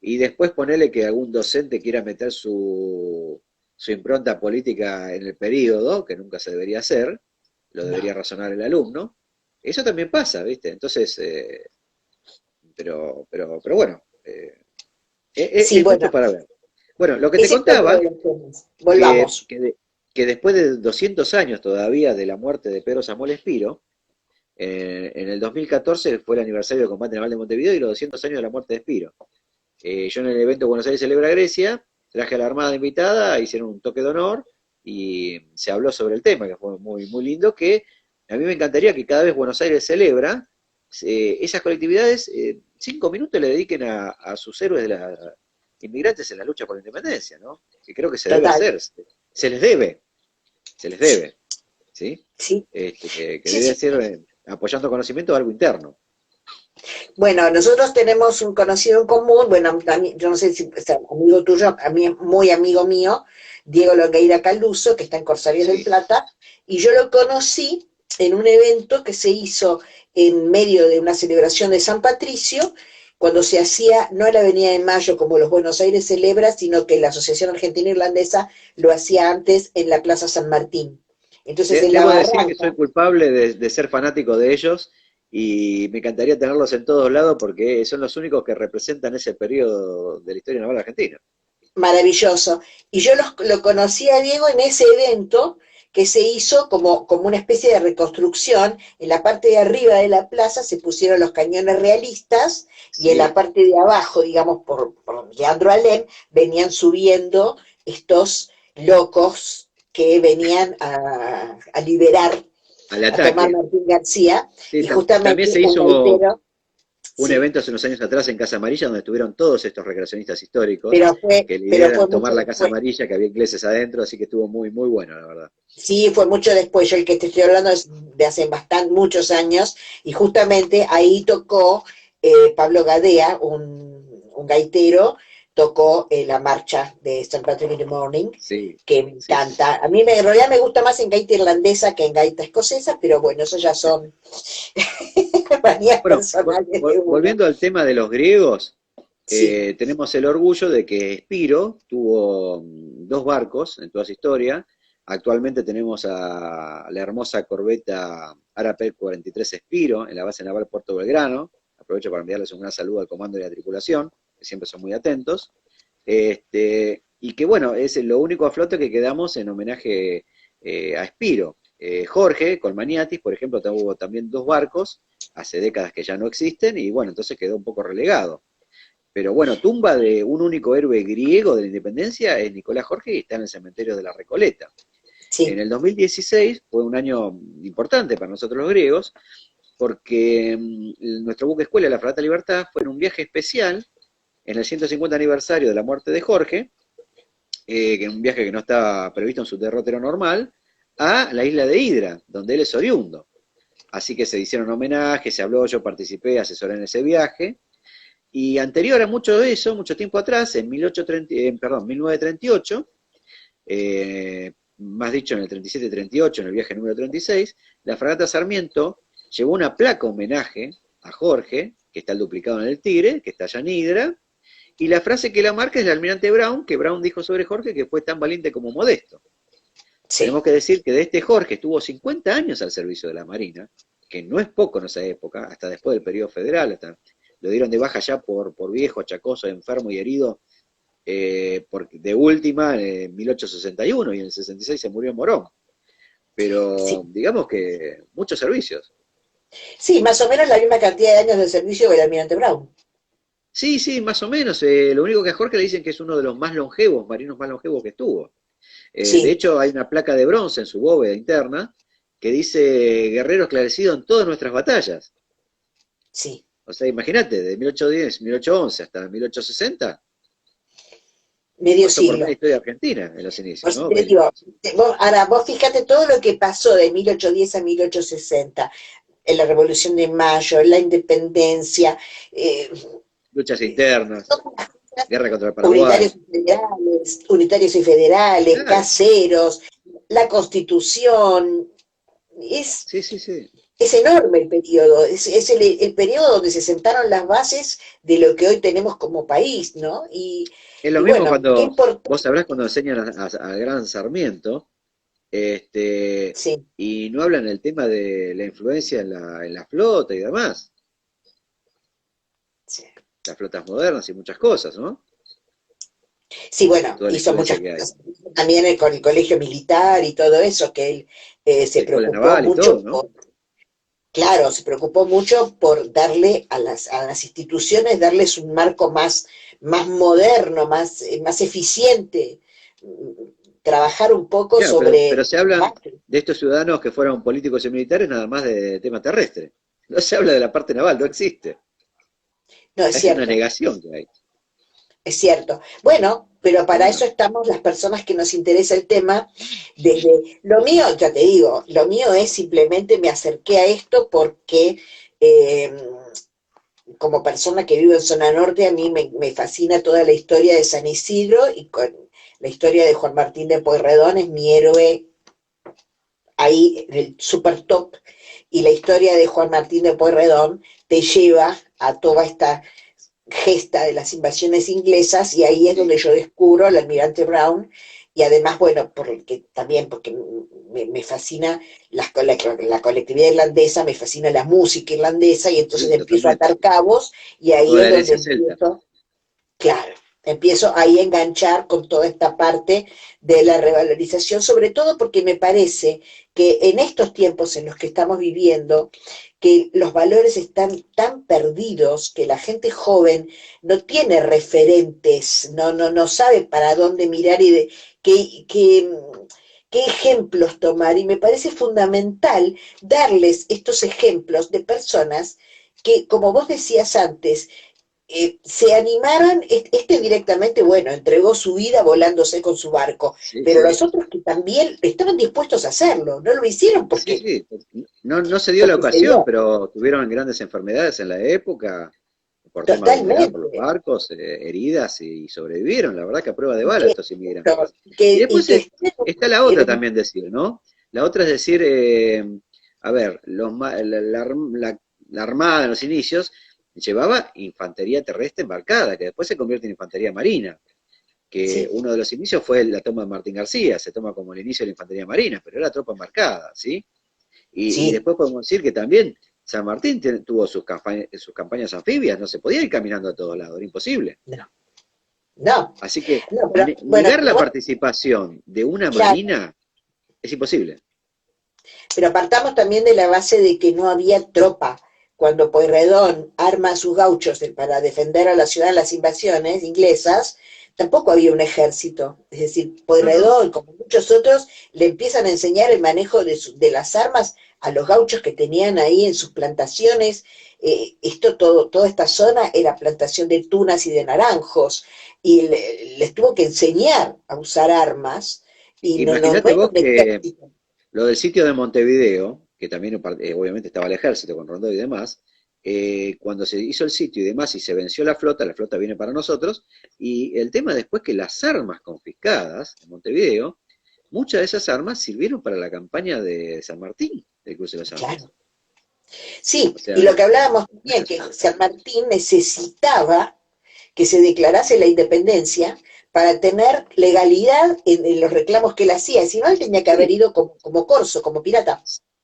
Y después ponerle que algún docente quiera meter su impronta política en el periodo, que nunca se debería hacer, lo debería No. razonar el alumno. Eso también pasa, ¿viste? Entonces, pero bueno, Sí, es mucho bueno, para ver. Bueno, lo que te ese es otro contaba, de los temas. que, Volvamos. que, que después de 200 años todavía de la muerte de Pedro Samuel Espiro, en el 2014 fue el aniversario del combate naval de Montevideo y los 200 años de la muerte de Espiro. Yo en el evento Buenos Aires Celebra Grecia, traje a la Armada invitada, hicieron un toque de honor y se habló sobre el tema, que fue muy, muy lindo, que a mí me encantaría que cada vez Buenos Aires celebra, esas colectividades 5 minutos le dediquen a sus héroes de la inmigrantes en la lucha por la independencia, ¿no? Que creo que se debe Total. hacer, se les debe, se les debe, ¿sí? Sí, Que sí, debe sí. ser apoyando conocimiento de algo interno. Bueno, nosotros tenemos un conocido en común, bueno, también, yo no sé si es amigo tuyo, a mí es muy amigo mío, Diego Longueira Caluso, que está en Corsarios del Sí. Plata, y yo lo conocí en un evento que se hizo en medio de una celebración de San Patricio, cuando se hacía, no en la Avenida de Mayo como los Buenos Aires celebra, sino que la Asociación Argentina Irlandesa lo hacía antes en la Plaza San Martín. Entonces, en la Debo decir que soy barranca, culpable de ser fanático de ellos y me encantaría tenerlos en todos lados porque son los únicos que representan ese periodo de la historia naval argentina. maravilloso. Y yo lo conocí a Diego en ese evento que se hizo como una especie de reconstrucción. En la parte de arriba de la plaza se pusieron los cañones realistas y en la Sí, parte de abajo, digamos, por Leandro Alem, venían subiendo estos locos que venían a liberar, al a tomar ataque. Martín García, Sí, y también justamente se un hizo gaitero, un sí, evento hace unos años atrás en Casa Amarilla donde estuvieron todos estos recreacionistas históricos que pero lideran fue tomar mucho la Casa después. Amarilla, que había ingleses adentro, así que estuvo muy, muy bueno, la verdad. Sí, fue mucho después. Yo el que te estoy hablando es de hace bastante, muchos años, y justamente ahí tocó Pablo Gadea, un gaitero, tocó la marcha de St. Patrick in the Morning, Sí, que me sí. encanta. A mí en realidad me gusta más en gaita irlandesa que en gaita escocesa, pero bueno, eso ya son manías Bueno, personales de uno. volviendo al tema de los griegos, Sí, tenemos el orgullo de que Spiro tuvo dos barcos en toda su historia. Actualmente tenemos a la hermosa corbeta Arapel 43 Spiro en la base naval Puerto Belgrano. Aprovecho para enviarles un gran saludo al comando y a la tripulación, que siempre son muy atentos. Y que bueno, es lo único a flote que quedamos en homenaje a Spiro. Jorge Colmaniatis, por ejemplo, tuvo también dos barcos, hace décadas que ya no existen, y bueno, entonces quedó un poco relegado. Pero bueno, tumba de un único héroe griego de la independencia es Nicolás Jorge y está en el cementerio de la Recoleta. En sí, el 2016 fue un año importante para nosotros los griegos, porque nuestro buque escuela, la Fragata Libertad, fue en un viaje especial en el 150 aniversario de la muerte de Jorge, que en un viaje que no estaba previsto en su derrotero normal, a la isla de Hidra, donde él es oriundo. Así que se hicieron homenajes, se habló, yo participé, asesoré en ese viaje. Y anterior a mucho de eso, mucho tiempo atrás, en 1938, más dicho en el 37-38, en el viaje número 36, la fragata Sarmiento llevó una placa homenaje a Jorge, que está el duplicado en el Tigre, que está allá en Hidra, y la frase que la marca es del almirante Brown, que Brown dijo sobre Jorge que fue tan valiente como modesto. sí. Tenemos que decir que de este Jorge estuvo 50 años al servicio de la Marina, que no es poco en esa época, hasta después del periodo federal, hasta lo dieron de baja ya por viejo, achacoso, enfermo y herido, de última en 1861 y en el 66 se murió en Morón. Pero Sí, digamos que muchos servicios. sí, más o menos la misma cantidad de años de servicio que el almirante Brown. Sí, sí, más o menos. Lo único que a Jorge le dicen que es uno de los más longevos, marinos más longevos que estuvo. De Sí, hecho, hay una placa de bronce en su bóveda interna que dice guerrero esclarecido en todas nuestras batallas. sí. O sea, imagínate, de 1810, 1811 hasta 1860, Medio pasó por media siglo. historia argentina en los inicios, Pues ¿no? te digo, ahora vos fíjate todo lo que pasó de 1810 a 1860, en la Revolución de Mayo, en la independencia, eh, Luchas internas, guerra contra el Paraguay. unitarios y federales, Claro, caseros, la Constitución, es, sí, sí, sí. es enorme el periodo, es el periodo donde se sentaron las bases de lo que hoy tenemos como país, ¿no? Es lo Y mismo bueno, qué cuando, importante, vos sabrás cuando enseñan al gran Sarmiento, este, sí. y no hablan el tema de la influencia en la flota y demás, Sí. las flotas modernas y muchas cosas, ¿no? Sí, bueno, Toda la hizo influencia muchas que hay. cosas. También con el colegio militar y todo eso, que él se La escuela preocupó naval y todo, mucho ¿no? claro, se preocupó mucho por darle a las instituciones, darles un marco más moderno, más eficiente, trabajar un poco Claro, pero sobre se la hablan base. de estos ciudadanos que fueron políticos y militares nada más de tema terrestre. No se habla de la parte naval, no existe. No, es Es una cierto. negación que hay. Es cierto. Bueno, pero para Bueno, eso estamos las personas que nos interesa el tema. Desde lo mío, ya te digo, lo mío es simplemente me acerqué a esto porque eh, como persona que vivo en zona norte, a mí me fascina toda la historia de San Isidro y con la historia de Juan Martín de Pueyrredón es mi héroe ahí, el super top, y la historia de Juan Martín de Pueyrredón te lleva a toda esta gesta de las invasiones inglesas y ahí es sí. donde yo descubro al almirante Brown y además, bueno, también porque me fascina la colectividad irlandesa, me fascina la música irlandesa y entonces Sí, empiezo a totalmente. atar cabos y ahí Toda la es donde herencia celta. empiezo, claro, empiezo ahí a enganchar con toda esta parte de la revalorización, sobre todo porque me parece que en estos tiempos en los que estamos viviendo, que los valores están tan perdidos que la gente joven no tiene referentes, no sabe para dónde mirar y qué ejemplos tomar. Y me parece fundamental darles estos ejemplos de personas que, como vos decías antes, se animaron, este directamente, bueno, entregó su vida volándose con su barco, Sí, pero sí. los otros que también estaban dispuestos a hacerlo, no lo hicieron Sí, sí, no, no se dio la porque se ocasión, dio, pero tuvieron grandes enfermedades en la época, por temas de navegar por los totalmente, barcos, heridas y sobrevivieron, la verdad que a prueba de y bala que, estos inmigrantes. Y y después que está la otra también decir, ¿no? La otra es decir, a ver, la Armada en los inicios llevaba infantería terrestre embarcada, que después se convierte en infantería marina, que sí, uno de los inicios fue la toma de Martín García, se toma como el inicio de la infantería marina, pero era tropa embarcada, ¿sí? Y sí, después podemos decir que también San Martín tuvo sus campañas anfibias, no se podía ir caminando a todos lados, era imposible. no, no, Así que no, pero bueno, negar la participación de una claro, marina es imposible. pero partamos también de la base de que no había tropa. Cuando Pueyrredón arma a sus gauchos para defender a la ciudad de las invasiones inglesas, tampoco había un ejército. Es decir, No, no. Pueyrredón, como muchos otros, le empiezan a enseñar el manejo de las armas a los gauchos que tenían ahí en sus plantaciones. Toda esta zona era plantación de tunas y de naranjos, y les tuvo que enseñar a usar armas, y no Imagínate era vos un que ejército. lo del sitio de Montevideo, que también obviamente estaba el ejército con Rondó y demás, cuando se hizo el sitio y demás y se venció la flota viene para nosotros, y el tema después que las armas confiscadas en Montevideo, muchas de esas armas sirvieron para la campaña de San Martín, del cruce de los Andes. Claro. Sí, O y sea, lo que hablábamos no es también, que casual. San Martín necesitaba que se declarase la independencia para tener legalidad en los reclamos que él hacía, si no, él tenía que haber Sí, ido como corso, como pirata.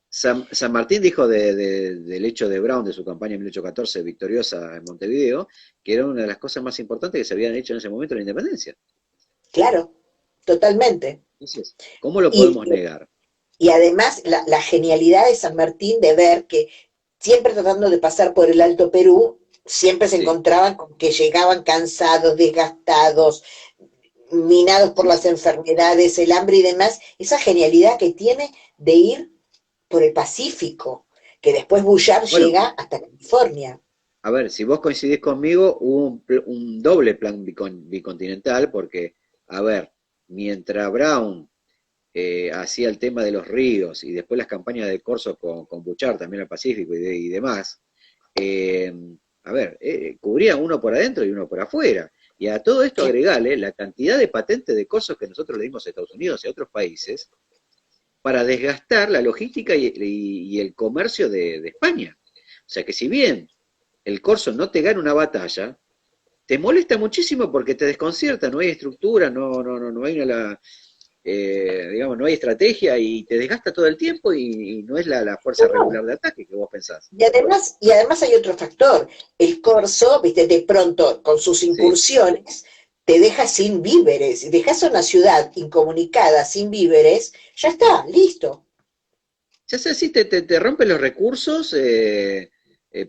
San Martín dijo del hecho de Brown, de su campaña en 1814 victoriosa en Montevideo, que era una de las cosas más importantes que se habían hecho en ese momento en la independencia. Claro, totalmente. Entonces, ¿cómo lo Y, podemos negar? y además la genialidad de San Martín de ver que siempre tratando de pasar por el Alto Perú, siempre se Sí, encontraban con que llegaban cansados, desgastados, minados por sí, las sí. enfermedades, el hambre y demás, esa genialidad que tiene de ir por el Pacífico, que después Bullard Bueno, llega hasta California. a ver, si vos coincidís conmigo, hubo un doble plan bicontinental, porque, a ver, mientras Brown hacía el tema de los ríos y después las campañas de Corso con Buchard también al Pacífico y demás, eh, a ver, cubría uno por adentro y uno por afuera. Y a todo esto agregale la cantidad de patentes de corsos que nosotros le dimos a Estados Unidos y a otros países para desgastar la logística y el comercio de España. O sea que si bien el corso no te gana una batalla, te molesta muchísimo porque te desconcierta, no hay estructura, no hay digamos, no hay estrategia y te desgasta todo el tiempo y no es la fuerza regular de ataque que vos pensás. Y además hay otro factor, el corso, viste, de pronto con sus Sí. incursiones te deja sin víveres, dejas a una ciudad incomunicada sin víveres, ya está, listo. Ya sé, sí, te rompen los recursos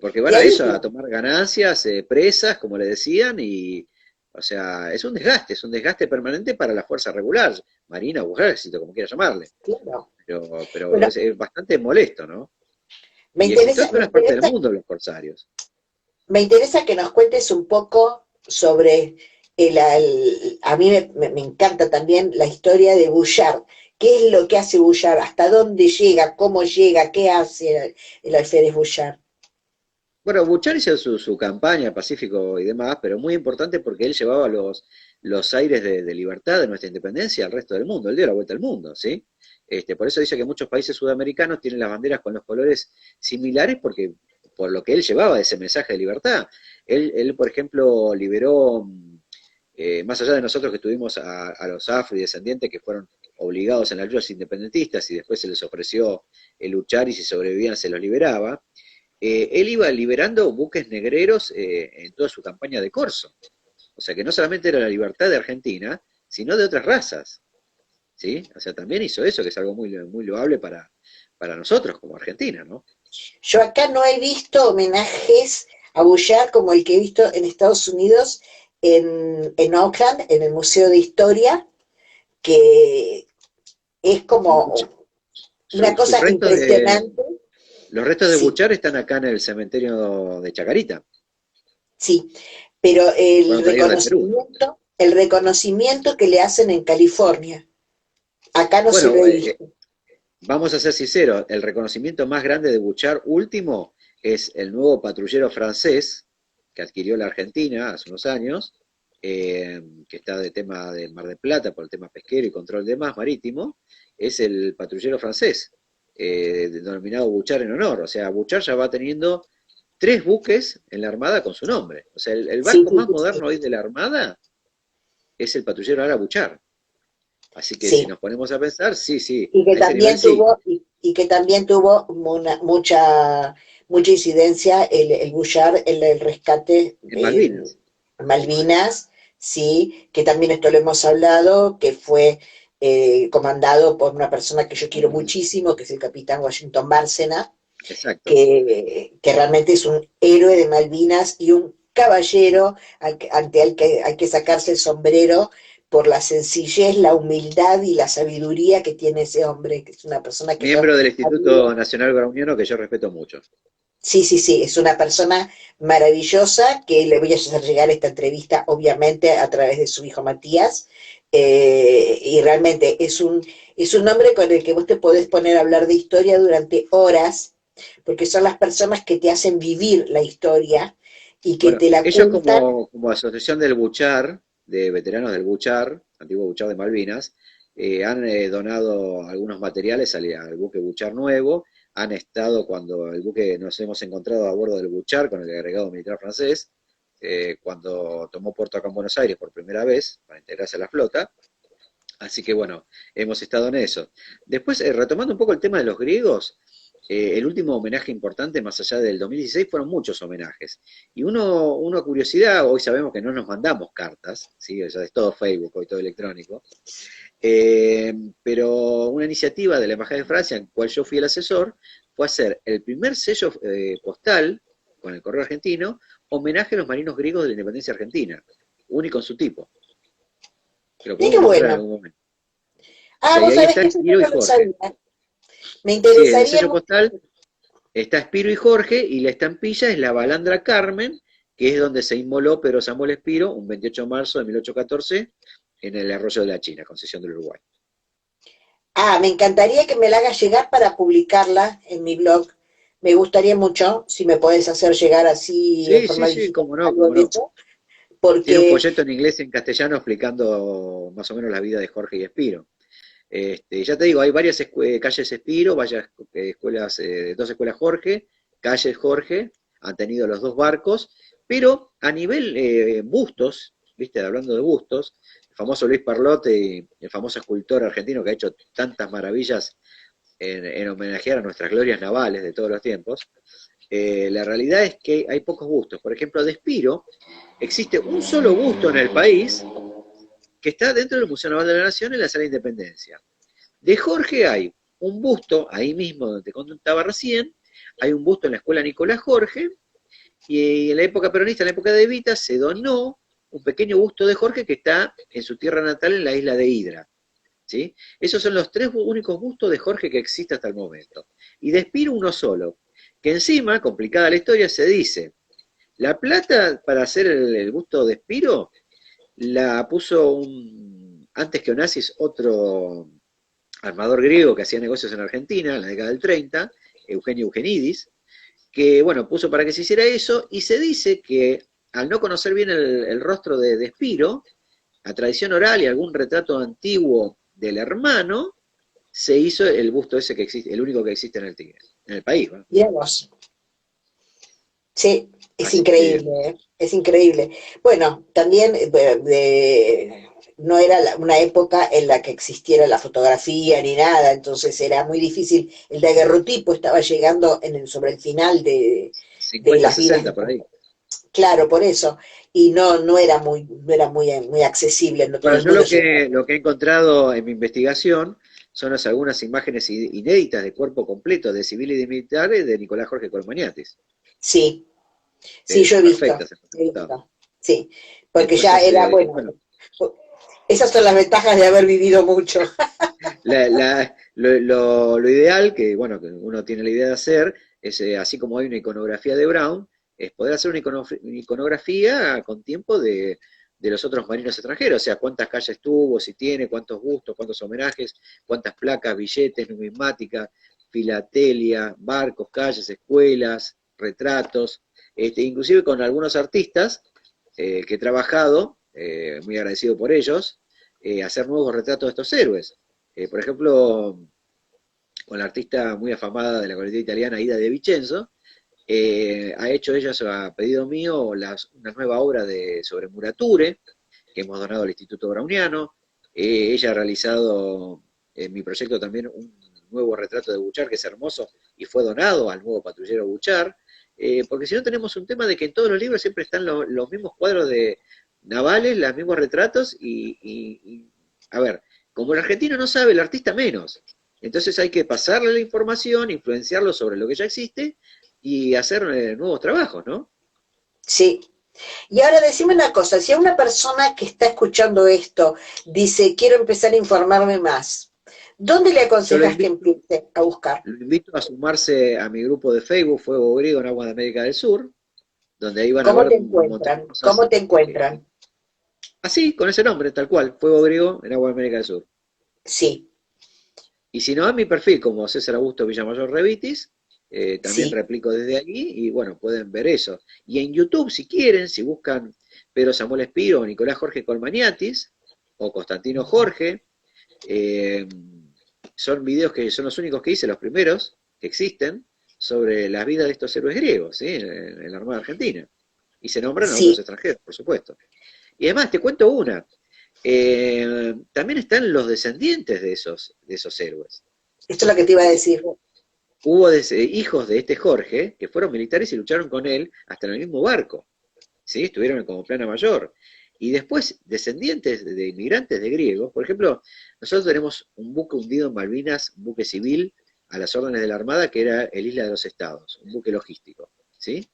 porque Y van a ahí, eso, a tomar ganancias, presas, como le decían, y, o sea, es un desgaste permanente para la fuerza regular, marina o ejército, como quiera llamarle, claro. pero Bueno, es bastante molesto, ¿no? me Y existió en interesa, me todas partes del interesa mundo los corsarios. Me interesa que nos cuentes un poco sobre a mí me encanta también la historia de Bouchard. ¿Qué es lo que hace Bouchard? ¿Hasta dónde llega? ¿Cómo llega? ¿Qué hace el alférez Bouchard? Bueno, Buchar hizo su campaña Pacífico y demás, pero muy importante porque él llevaba los aires de libertad de nuestra independencia al resto del mundo. Él dio la vuelta al mundo, ¿sí? Por eso dice que muchos países sudamericanos tienen las banderas con los colores similares porque por lo que él llevaba de ese mensaje de libertad. Él por ejemplo, liberó, más allá de nosotros que tuvimos a los afrodescendientes que fueron obligados en las luchas independentistas y después se les ofreció luchar y si sobrevivían se los liberaba, él iba liberando buques negreros en toda su campaña de corso. O sea que no solamente era la libertad de Argentina, sino de otras razas, ¿sí? O sea, también hizo eso, que es algo muy, muy loable para nosotros como Argentina, ¿no? Yo acá no he visto homenajes a Bouchard como el que he visto en Estados Unidos, en Oakland, en el Museo de Historia, que es como una Sus cosa restos impresionante. los restos de Sí, Buchar están acá en el cementerio de Chacarita. sí, pero Fueron traídos de Perú. el reconocimiento que le hacen en California, acá no se lo Bueno, he visto. vamos a ser sinceros, el reconocimiento más grande de Buchar último es el nuevo patrullero francés que adquirió la Argentina hace unos años, que está de tema de Mar del Plata por el tema pesquero y control de más marítimo, es el patrullero francés, denominado Buchar en honor. O sea, Buchar ya va teniendo 3 buques en la Armada con su nombre. O sea, el Sí, barco sí, más sí, sí. moderno hoy de la Armada es el patrullero Ara Buchar. Así que si Sí. nos ponemos a pensar, sí, sí, Y que a ese nivel también sí. tuvo, y que también tuvo mucha incidencia el Bullard en el rescate En en Malvinas. Malvinas, sí, que también esto lo hemos hablado, que fue comandado por una persona que yo quiero muchísimo, que es el capitán Washington Bárcena, Exacto. que realmente es un héroe de Malvinas y un caballero ante el que hay que sacarse el sombrero por la sencillez, la humildad y la sabiduría que tiene ese hombre, que es una persona que yo Miembro del admiro. Instituto Nacional Browniano que yo respeto mucho. Sí, sí, sí, es una persona maravillosa que le voy a hacer llegar esta entrevista, obviamente, a través de su hijo Matías, y realmente es un hombre con el que vos te podés poner a hablar de historia durante horas, porque son las personas que te hacen vivir la historia y que Bueno, te la ellos cuentan. como asociación del Buchar, de veteranos del Buchar, antiguo Buchar de Malvinas, han donado algunos materiales al buque Buchar nuevo, han estado cuando el buque nos hemos encontrado a bordo del Buchar con el agregado militar francés, cuando tomó puerto acá en Buenos Aires por primera vez para integrarse a la flota. Así que bueno, hemos estado en eso. Después, retomando un poco el tema de los griegos, el último homenaje importante, más allá del 2016, fueron muchos homenajes. Y una curiosidad, hoy sabemos que no nos mandamos cartas, ¿sí? O sea, es todo Facebook, hoy todo electrónico, pero una iniciativa de la Embajada de Francia, en la cual yo fui el asesor, fue hacer el primer sello postal con el correo argentino, homenaje a los marinos griegos de la independencia argentina, único en su tipo, que lo Mira qué podemos mostrar en bueno. algún momento. O Ah, sea, y vos ahí sabés está que eso yo Espiro y no lo Jorge. sabía. Me Sí, en el interesaría sello mucho. postal está Espiro y Jorge, y la estampilla es la Balandra Carmen, que es donde se inmoló Pedro Samuel Espiro un 28 de marzo de 1814 en el arroyo de la China, concesión del Uruguay. Ah, me encantaría que me la hagas llegar para publicarla en mi blog. Me gustaría mucho si me podés hacer llegar así en Sí, sí, forma sí, digital cómo no, algo cómo de no. eso, Tiene un porque folleto en inglés y en castellano explicando más o menos la vida de Jorge y Espiro. Ya te digo, hay varias calles Espiro, varias escuelas, 2 escuelas Jorge, calles Jorge, han tenido los 2 barcos, pero a nivel bustos, viste, hablando de bustos, el famoso Luis Parlote, el famoso escultor argentino que ha hecho tantas maravillas en homenajear a nuestras glorias navales de todos los tiempos, la realidad es que hay pocos bustos. Por ejemplo, de Espiro existe un solo busto en el país que está dentro del Museo Naval de la Nación en la Sala de Independencia. De Jorge hay un busto, ahí mismo donde te contaba recién, hay un busto en la Escuela Nicolás Jorge, y en la época peronista, en la época de Evita, se donó un pequeño busto de Jorge que está en su tierra natal en la isla de Hidra. ¿Sí? Esos son los 3 únicos bustos de Jorge que existe hasta el momento. Y de Espiro uno solo, que encima, complicada la historia, se dice, la plata para hacer el busto de Espiro la puso antes que Onassis otro armador griego que hacía negocios en Argentina en la década del 30, Eugenio Eugenidis, que bueno, puso para que se hiciera eso, y se dice que al no conocer bien el rostro de Espiro, a tradición oral y algún retrato antiguo del hermano, se hizo el busto ese que existe, el único que existe en el país, ¿no? mirá vos. Sí, es Así que increíble, ¿eh? Es increíble. Bueno, también no era una época en la que existiera la fotografía ni nada, entonces era muy difícil. El daguerrotipo estaba llegando sobre el final de 50, las vidas 60 por ahí. claro, por eso. Y no era muy accesible, no todo Bueno, el yo mundo llegaba. lo que he encontrado en mi investigación son algunas imágenes inéditas de cuerpo completo de civiles y de militares de Nicolás Jorge Colmaniatis. Sí, sí, yo Perfectas. he visto, sí, porque ya Entonces, era, bueno, bueno, esas son las ventajas de haber vivido mucho. lo ideal, que bueno, que uno tiene la idea de hacer, es así como hay una iconografía de Brown, es poder hacer una iconografía con tiempo de los otros marinos extranjeros, o sea, cuántas calles tuvo, si tiene, cuántos bustos, cuántos homenajes, cuántas placas, billetes, numismática, filatelia, barcos, calles, escuelas, retratos, inclusive con algunos artistas que he trabajado, muy agradecido por ellos, hacer nuevos retratos de estos héroes. Por ejemplo, con la artista muy afamada de la comunidad italiana, Ida De Vincenzo, ha hecho ella, a pedido mío, una nueva obra sobre Murature, que hemos donado al Instituto Browniano. Ella ha realizado en mi proyecto también un nuevo retrato de Buchar, que es hermoso, y fue donado al nuevo patrullero Buchar, porque si no tenemos un tema de que en todos los libros siempre están los mismos cuadros de navales, los mismos retratos, a ver, como el argentino no sabe, el artista menos. Entonces hay que pasarle la información, influenciarlo sobre lo que ya existe y hacer nuevos trabajos, ¿no? Sí. Y ahora decime una cosa, si a una persona que está escuchando esto dice, quiero empezar a informarme más, ¿dónde le Yo aconsejas que empiece a buscar? lo invito a sumarse a mi grupo de Facebook, Fuego Griego en Aguas de América del Sur, donde ahí van a ¿Cómo ver te un montón de encuentran? cosas. ¿Cómo te encuentran? Así, con ese nombre, tal cual, Fuego Griego en Aguas de América del Sur. Sí, Y si no, a mi perfil como César Augusto Villamayor Revitis, también sí, replico desde allí y bueno, pueden ver eso. Y en YouTube, si quieren, si buscan Pedro Samuel Espiro o Nicolás Jorge Colmaniatis o Constantino Jorge, eh, son videos que son los únicos que hice, los primeros que existen, sobre las vidas de estos héroes griegos, ¿sí? En la Armada Argentina. Y se nombran a otros sí, extranjeros, por supuesto. Y además, te cuento una. También están los descendientes de esos héroes. esto es lo que te iba a decir. Hubo hijos de este Jorge que fueron militares y lucharon con él hasta en el mismo barco. ¿Sí? Estuvieron como plana mayor. Y después, descendientes de inmigrantes de griegos, por ejemplo, nosotros tenemos un buque hundido en Malvinas, un buque civil, a las órdenes de la Armada, que era el Isla de los Estados, un buque logístico. ¿Sí?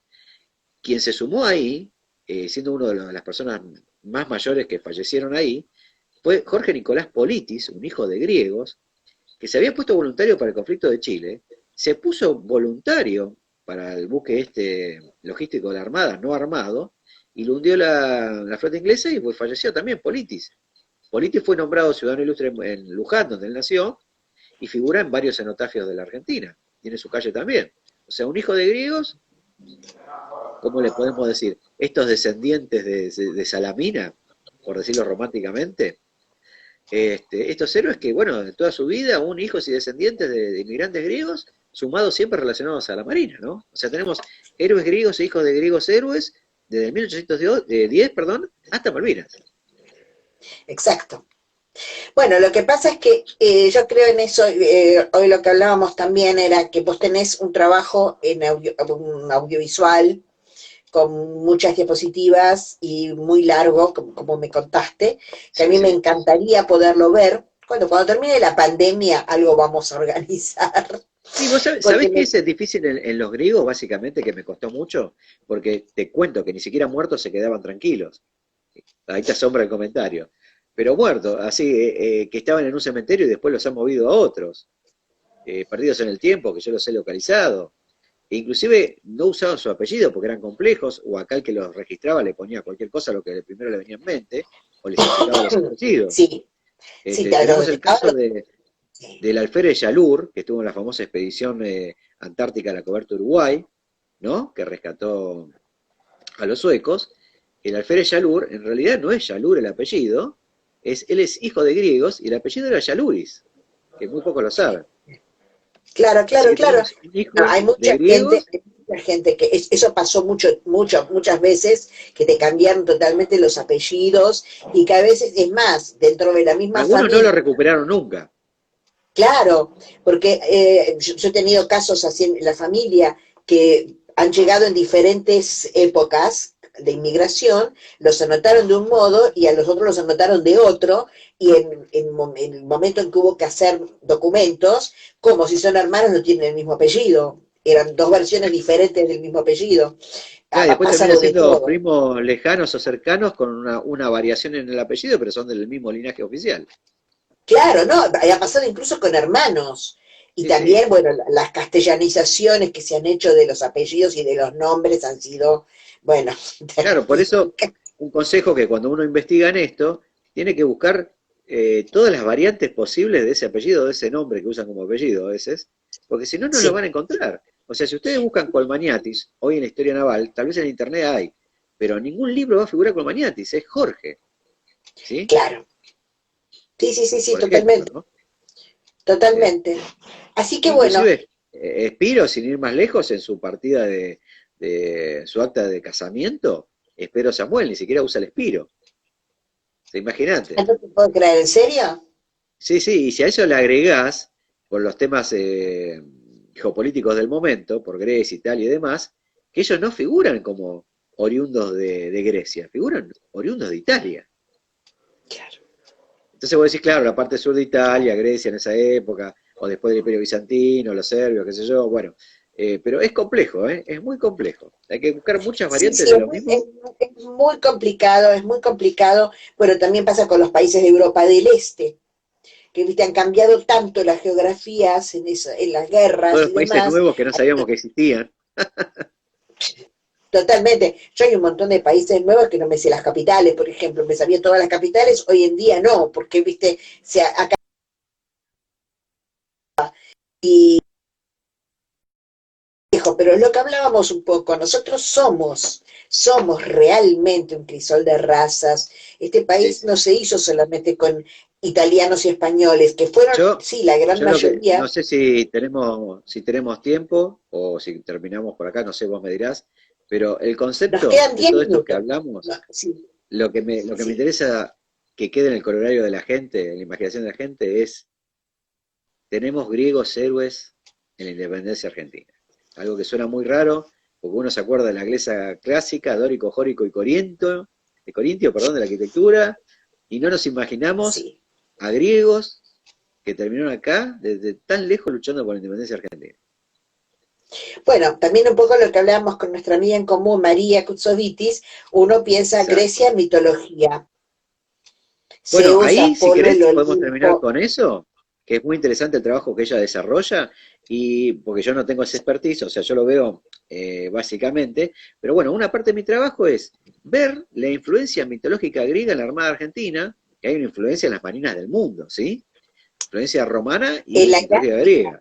Quien se sumó ahí, siendo una de las personas más mayores que fallecieron ahí, fue Jorge Nicolás Politis, un hijo de griegos, que se había puesto voluntario para el conflicto de Chile, se puso voluntario para el buque logístico de la Armada, no armado, y lo hundió la flota inglesa y pues falleció también Politis. Politis fue nombrado ciudadano ilustre en Luján, donde él nació, y figura en varios cenotafios de la Argentina. Tiene su calle también. O sea, un hijo de griegos, ¿cómo le podemos decir? Estos descendientes de Salamina, por decirlo románticamente, estos héroes que, bueno, de toda su vida, aún hijos y descendientes de inmigrantes griegos, sumados siempre relacionados a la Marina, ¿no? O sea, tenemos héroes griegos e hijos de griegos héroes desde 1810, perdón, hasta Malvinas. Exacto. Bueno, lo que pasa es que yo creo en eso, hoy lo que hablábamos también era que vos tenés un trabajo en un audiovisual con muchas diapositivas y muy largo, como me contaste, que a Sí, mí me sí. encantaría poderlo ver. Cuando termine la pandemia, algo vamos a organizar. Sí, vos Porque sabés que es difícil en los griegos, básicamente, que me costó mucho, porque te cuento que ni siquiera muertos se quedaban tranquilos. Ahí te asombra el comentario. Pero muertos, así, que estaban en un cementerio y después los han movido a otros, perdidos en el tiempo, que yo los he localizado. E inclusive no usaban su apellido porque eran complejos, o acá el que los registraba le ponía cualquier cosa a lo que primero le venía en mente, o les implicaba los apellidos. sí, sí, Tenemos el ahora caso del alférez Yalur, que estuvo en la famosa expedición antártica a la coberta Uruguay, ¿no? Que rescató a los suecos. El alférez Yalur, en realidad no es Yalur el apellido, él es hijo de griegos y el apellido era Yaluris, que muy pocos lo saben. claro, Así claro, que claro. tenemos un No, hijo de griegos. hay mucha gente que eso pasó muchas veces, que te cambiaron totalmente los apellidos y que a veces, es más, dentro de la misma Algunos no familia. lo recuperaron nunca. Claro, porque yo he tenido casos así en la familia que han llegado en diferentes épocas de inmigración, los anotaron de un modo y a los otros los anotaron de otro, y en el momento en que hubo que hacer documentos, como si son hermanos no tienen el mismo apellido, eran dos versiones diferentes del mismo apellido, Claro, y ha después terminan pasado de siendo todo. primos lejanos o cercanos con una variación en el apellido, pero son del mismo linaje oficial. Claro, ¿no? Ha pasado incluso con hermanos. Y Sí, sí. también, bueno, las castellanizaciones que se han hecho de los apellidos y de los nombres han sido, bueno, Claro, por eso terroríficas. un consejo que cuando uno investiga en esto, tiene que buscar todas las variantes posibles de ese apellido, de ese nombre que usan como apellido a veces, porque si no, no lo Sí, van a encontrar. O sea, si ustedes buscan Colmaniatis, hoy en la historia naval, tal vez en internet hay, pero en ningún libro va a figurar Colmaniatis, es Jorge, ¿sí? claro. Sí, sí, sí, sí, Por ejemplo, totalmente, ¿no? Eh, totalmente. Así que bueno, Inclusive, Espiro, sin ir más lejos, en su partida de su acta de casamiento, Espero Samuel, ni siquiera usa el Espiro. ¿Se imagínate? no te puedo creer, ¿en serio? Sí, sí, y si a eso le agregás, por los temas geopolíticos del momento, por Grecia, Italia y demás, que ellos no figuran como oriundos de Grecia, figuran oriundos de Italia. Claro. Entonces vos decís, claro, la parte sur de Italia, Grecia en esa época, o después del Imperio Bizantino, los serbios, qué sé yo, bueno, pero es complejo, ¿eh? Es muy complejo. Hay que buscar muchas Sí, variantes sí, de lo mismo. es muy complicado, es muy complicado. Bueno, también pasa con los países de Europa del Este, que viste, han cambiado tanto las geografías en las Todos guerras los y países demás. nuevos que no sabíamos que existían. Totalmente. Yo hay un montón de países nuevos que no me sé las capitales, por ejemplo, me sabía todas las capitales, hoy en día no, porque, viste, acá y dijo, pero es lo que hablábamos un poco, nosotros somos realmente un crisol de razas. Este Sí, país sí. no se hizo solamente con italianos y españoles, que fueron, Yo, sí, la gran yo lo que, no mayoría. sé si tenemos tiempo o si terminamos por acá, no sé, vos me dirás, pero el Nos concepto quedan de 10 todo esto que minutos. hablamos, No, sí, lo que me sí. interesa que quede en el corolario de la gente, en la imaginación de la gente, es, tenemos griegos héroes en la independencia argentina. Algo que suena muy raro, porque uno se acuerda de la Grecia clásica, dórico, jórico y corintio, perdón, de la arquitectura, y no nos imaginamos Sí. a griegos que terminaron acá desde tan lejos luchando por la independencia argentina. Bueno, también un poco lo que hablábamos con nuestra amiga en común, María Kutsovitis, uno piensa Exacto. Grecia, mitología, Bueno, Zeus, ahí, si Apolo, el querés, podemos terminar Olimpo. con eso, que es muy interesante el trabajo que ella desarrolla, y porque yo no tengo ese expertise, o sea, yo lo veo básicamente, pero bueno, una parte de mi trabajo es ver la influencia mitológica griega en la Armada Argentina, que hay una influencia en las marinas del mundo, ¿sí? Influencia romana En y la mitológica heráldica griega.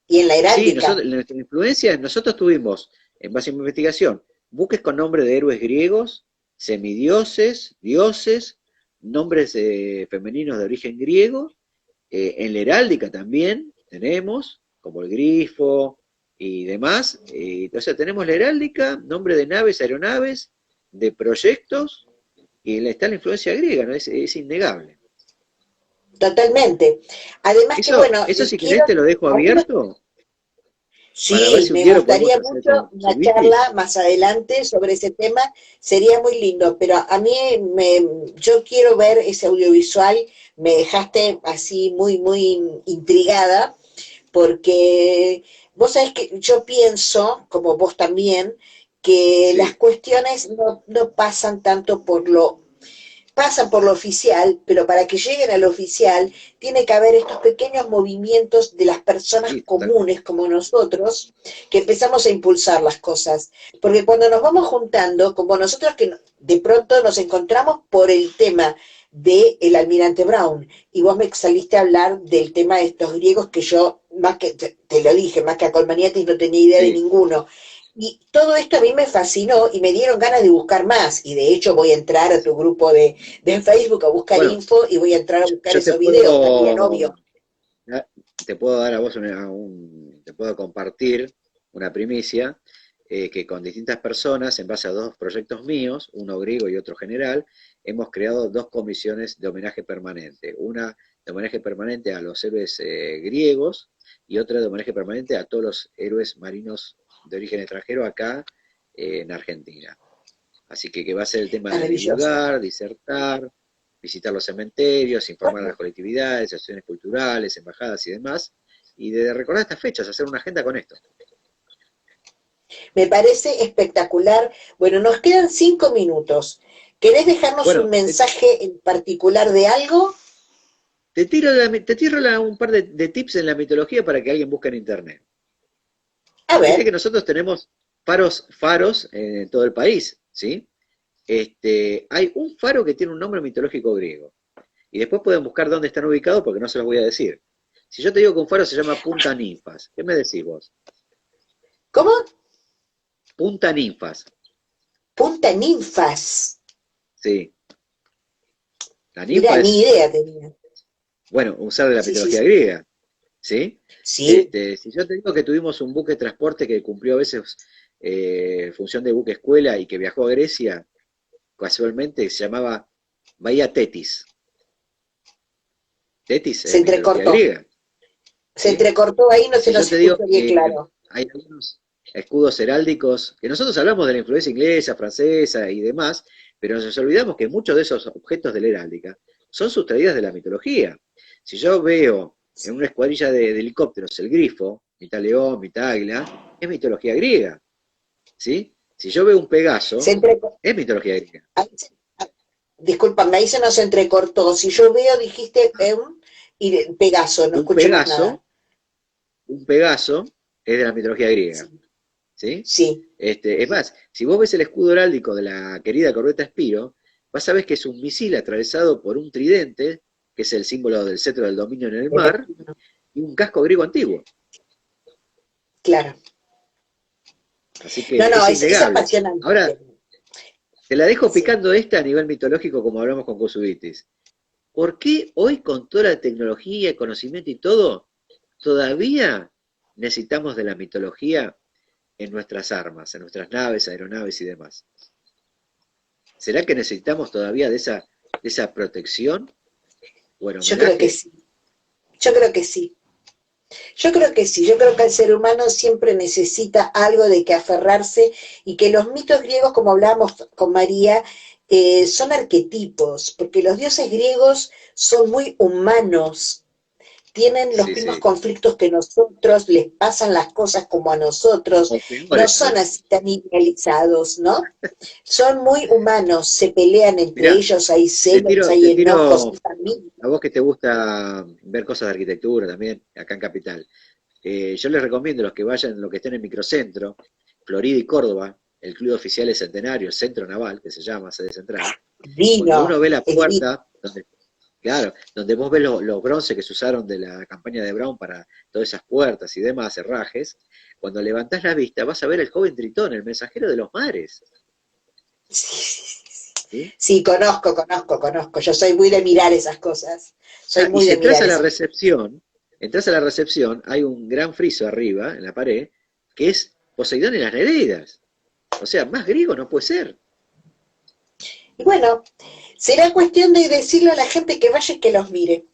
y en la Sí, heráldica. nuestra influencia, nosotros tuvimos, en base a mi investigación, buques con nombre de héroes griegos, semidioses, dioses, nombres femeninos de origen griego, en la heráldica también tenemos, como el grifo y demás. Entonces tenemos la heráldica, nombre de naves, aeronaves, de proyectos, y está la influencia griega, ¿no? Es innegable. Totalmente. Además que, Eso, bueno, eso si quiero, querés te lo dejo a mí me abierto para ver sí, si un me día lo podemos gustaría hacer mucho con una Subitis. charla más adelante sobre ese tema, sería muy lindo, pero a mí yo quiero ver ese audiovisual, me dejaste así muy, muy intrigada, porque vos sabés que yo pienso, como vos también, que las Sí, cuestiones no pasan tanto por lo pasan por lo oficial, pero para que lleguen a lo oficial tiene que haber estos pequeños movimientos de las personas sí, comunes totalmente. como nosotros que empezamos a impulsar las cosas. Porque cuando nos vamos juntando, como nosotros que de pronto nos encontramos por el tema del almirante Brown, y vos me saliste a hablar del tema de estos griegos que yo, más que, te lo dije, más que a Colmaniatis no tenía idea de Sí. ninguno, y todo esto a mí me fascinó y me dieron ganas de buscar más. Y de hecho voy a entrar a tu grupo de Facebook a buscar Bueno, info y voy a entrar a buscar yo esos videos también, obvio. ah, te puedo dar a vos te puedo compartir una primicia, que con distintas personas, en base a dos proyectos míos, uno griego y otro general, hemos creado dos comisiones de homenaje permanente. Una de homenaje permanente a los héroes griegos y otra de homenaje permanente a todos los héroes marinos de origen extranjero acá en Argentina. Así que va a ser el tema de Maravilloso. divulgar, disertar, visitar los cementerios, informar a las colectividades, asociaciones culturales, embajadas y demás, y de recordar estas fechas, hacer una agenda con esto. Me parece espectacular. Bueno, nos quedan 5 minutos. ¿Querés dejarnos un Bueno, mensaje en particular de algo? te tiro un par de tips en la mitología para que alguien busque en internet. A Viste que ver, nosotros tenemos faros en todo el país, ¿sí? Hay un faro que tiene un nombre mitológico griego. Y después pueden buscar dónde están ubicados porque no se los voy a decir. Si yo te digo que un faro se llama Punta Ninfas, ¿qué me decís vos? ¿cómo? Punta Ninfas, Punta Ninfas. sí. La Mirá, ninfa ni es, idea tenía. bueno, un ser de la Sí, sí, mitología sí. griega, ¿sí? Sí, Si yo te digo que tuvimos un buque de transporte que cumplió a veces función de buque escuela y que viajó a Grecia, casualmente se llamaba Bahía Tetis. Tetis se es mitología entrecortó. griega, Se ¿sí? entrecortó ahí, no se Si yo nos te digo escuchó bien que claro. hay algunos escudos heráldicos, que nosotros hablamos de la influencia inglesa, francesa y demás, pero nos olvidamos que muchos de esos objetos de la heráldica son sustraídas de la mitología. Si yo veo en una escuadrilla de helicópteros el grifo, mitad león, mitad águila, es mitología griega, ¿sí? Si yo veo un Se Pegaso, entrecortó. es mitología griega. Disculpame, ahí se nos entrecortó. Si yo veo, dijiste y Pegaso, no Un escuché más Pegaso, nada. un Pegaso es de la mitología griega, Sí, ¿sí? sí. Es más, si vos ves el escudo heráldico de la querida corbeta Spiro, vas a ver que es un misil atravesado por un tridente, que es el símbolo del cetro del dominio en el De mar, Neptuno. y un casco griego antiguo. Claro. Así No, que no, es es innegable. apasionante. Ahora, te la dejo Sí. picando esta a nivel mitológico como hablamos con Kosubitis. ¿Por qué hoy con toda la tecnología, conocimiento y todo, todavía necesitamos de la mitología en nuestras armas, en nuestras naves, aeronaves y demás? ¿Será que necesitamos todavía de esa protección o el Yo creo que homenaje? sí. Yo creo que sí. Yo creo que sí. Yo creo que el ser humano siempre necesita algo de que aferrarse y que los mitos griegos, como hablábamos con María, son arquetipos, porque los dioses griegos son muy humanos, tienen los Sí, mismos sí. conflictos que nosotros, les pasan las cosas como a nosotros, O no peores a son veces. así tan idealizados, ¿no? Son muy humanos, se pelean entre Mirá, ellos, hay te celos, tiro, hay te enojos, tiro, hay familia. a vos que te gusta ver cosas de arquitectura también, acá en Capital. Yo les recomiendo a los que vayan, los que estén en Microcentro, Florida y Córdoba, el Club de Oficiales Centenario, Centro Naval, que se llama, sede central, cuando Vino, uno ve la es divino. puerta, claro, donde vos ves los bronces que se usaron de la campaña de Brown para todas esas puertas y demás, herrajes, cuando levantás la vista vas a ver el joven Tritón, el mensajero de los mares, ¿sí? Sí, conozco. Yo soy muy de mirar esas cosas. Soy Ah, y muy si de entras mirar a la esas. recepción, hay un gran friso arriba, en la pared, que es Poseidón y las Nereidas. O sea, más griego no puede ser. Y bueno, será cuestión de decirle a la gente que vaya y que los mire.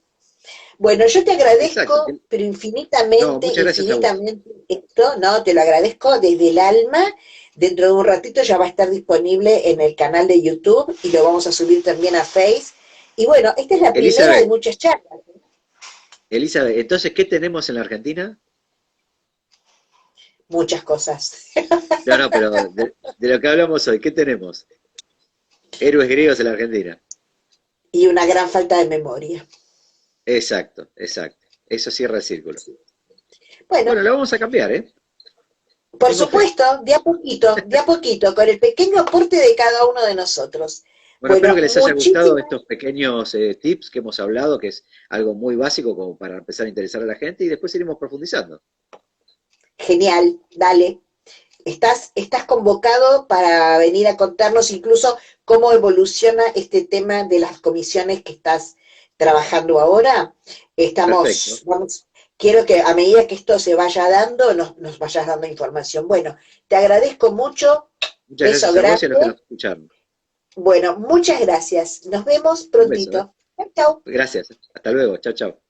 Bueno, yo te Exacto. agradezco, pero No, infinitamente, muchas gracias a vos. infinitamente esto, ¿no? Te lo agradezco desde el alma. Dentro de un ratito ya va a estar disponible en el canal de YouTube y lo vamos a subir también a Face. Y bueno, esta es la primera de Elizabeth, muchas charlas. Elizabeth, entonces, ¿qué tenemos en la Argentina? Muchas cosas. No, no, pero de lo que hablamos hoy, ¿qué tenemos? Héroes griegos en la Argentina. Y una gran falta de memoria. Exacto, exacto. Eso cierra el círculo. Bueno, Bueno, lo vamos a cambiar, ¿eh? por Tengo fe. supuesto, de a poquito, con el pequeño aporte de cada uno de nosotros. Bueno, espero Bueno, que les haya gustado muchísimas, estos pequeños tips que hemos hablado, que es algo muy básico como para empezar a interesar a la gente y después iremos profundizando. genial, dale. Estás convocado para venir a contarnos incluso cómo evoluciona este tema de las comisiones que estás trabajando ahora. Perfecto. Quiero que a medida que esto se vaya dando, nos vayas dando información. Bueno, te agradezco mucho, Muchas beso gracias a vos y a los que grande. nos escucharon. Bueno, muchas gracias. Nos vemos Un beso, ¿eh? prontito. Chau, chau. Gracias. Hasta luego. Chao, chao.